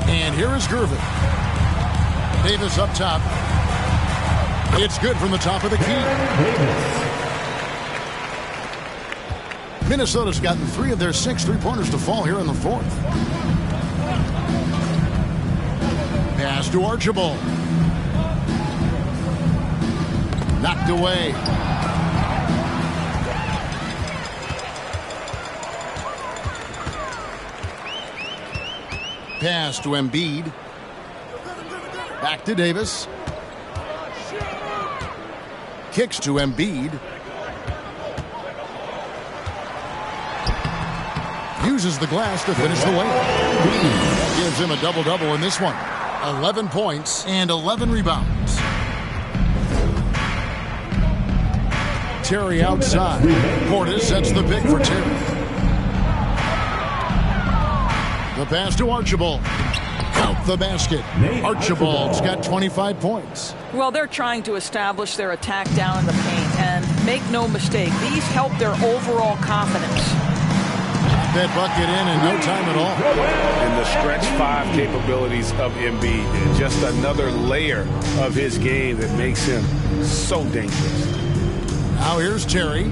And here is Gervin. Davis up top. It's good from the top of the key. Minnesota's gotten 3 of their 6 three-pointers to fall here in the fourth. Pass to Archibald. Knocked away. Pass to Embiid. Back to Davis. Kicks to Embiid. Uses the glass to finish the layup. Gives him a double-double in this one. 11 points and 11 rebounds. Terry outside. Portis sets the pick for Terry. The pass to Archibald. Count the basket. Archibald's got 25 points. Well, they're trying to establish their attack down in the paint, and make no mistake, these help their overall confidence. That bucket in no time at all. And the stretch 5 capabilities of Embiid, just another layer of his game that makes him so dangerous. Now here's Terry.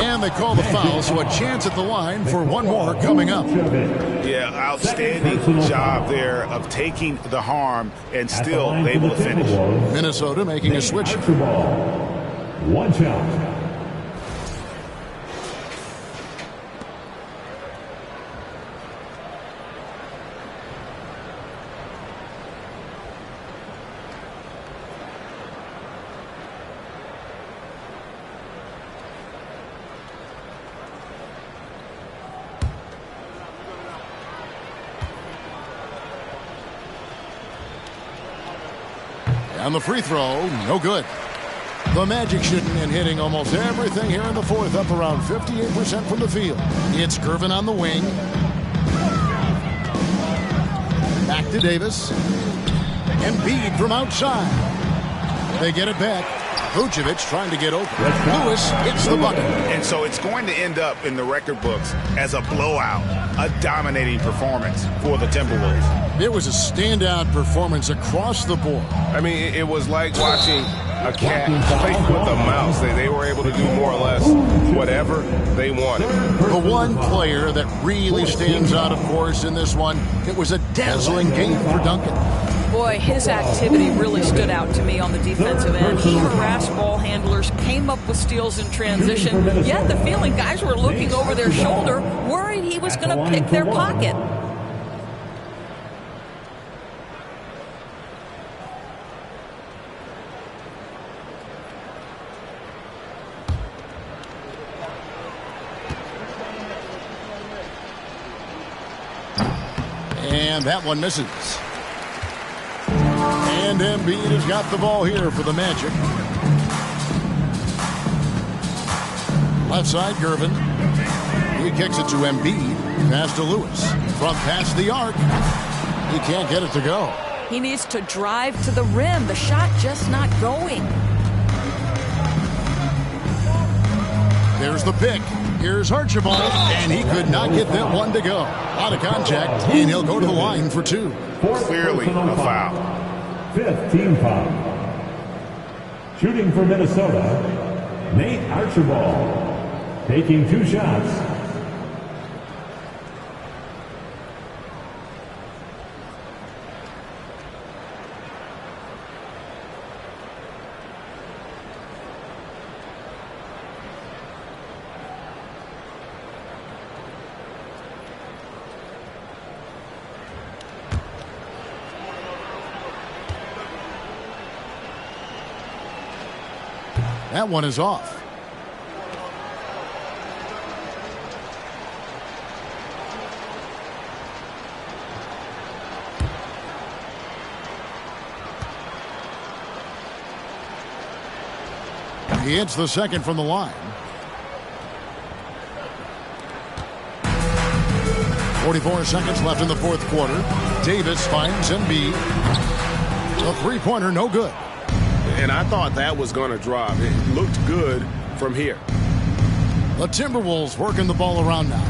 And they call the foul, so a chance at the line for one more coming up. Yeah, outstanding job there of taking the harm and still able to finish. Minnesota making a switch. One shot. And the free throw, no good. The Magic shooting and hitting almost everything here in the fourth, up around 58% from the field. It's Gervin on the wing. Back to Davis. Embiid from outside. They get it back. Vucevic trying to get open. Lewis hits the bucket. And so it's going to end up in the record books as a blowout, a dominating performance for the Timberwolves. It was a standout performance across the board. I mean, it was like watching a cat play with a mouse. They were able to do more or less whatever they wanted. The one player that really stands out, of course, in this one, it was a dazzling game for Duncan. Boy, his activity really stood out to me on the defensive end. He harassed ball handlers, came up with steals in transition. You had the feeling guys were looking over their shoulder, worried he was going to pick their pocket. And that one misses. And Embiid has got the ball here for the Magic. Left side, Gervin. He kicks it to Embiid. Pass to Lewis. From past the arc. He can't get it to go. He needs to drive to the rim. The shot just not going. There's the pick. Here's Archibald, and he could not get that one to go. Out of contact, and he'll go to the line for two. Clearly a foul. 5th team foul. Shooting for Minnesota, Nate Archibald. Taking 2 shots. That one is off. He hits the second from the line. 44 seconds left in the fourth quarter. Davis finds Embiid. A three-pointer, no good. And I thought that was going to drop. It looked good from here. The Timberwolves working the ball around now.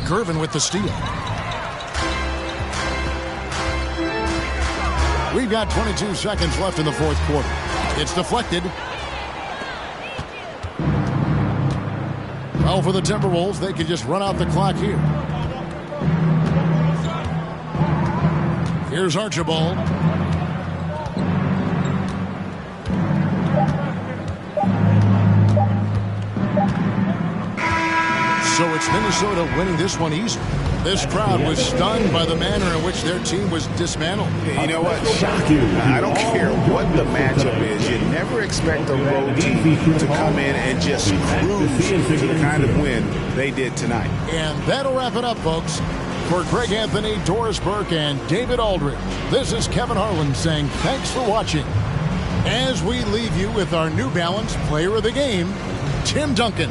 Gervin with the steal. We've got 22 seconds left in the fourth quarter. It's deflected. Well, for the Timberwolves, they can just run out the clock here. Here's Archibald. So it's Minnesota winning this one easy. This crowd was stunned by the manner in which their team was dismantled. You know what? I don't care what the matchup is. You never expect a road team to come in and just cruise to the kind of win they did tonight. And that'll wrap it up, folks. For Greg Anthony, Doris Burke, and David Aldridge, this is Kevin Harlan saying thanks for watching. As we leave you with our New Balance Player of the Game, Tim Duncan.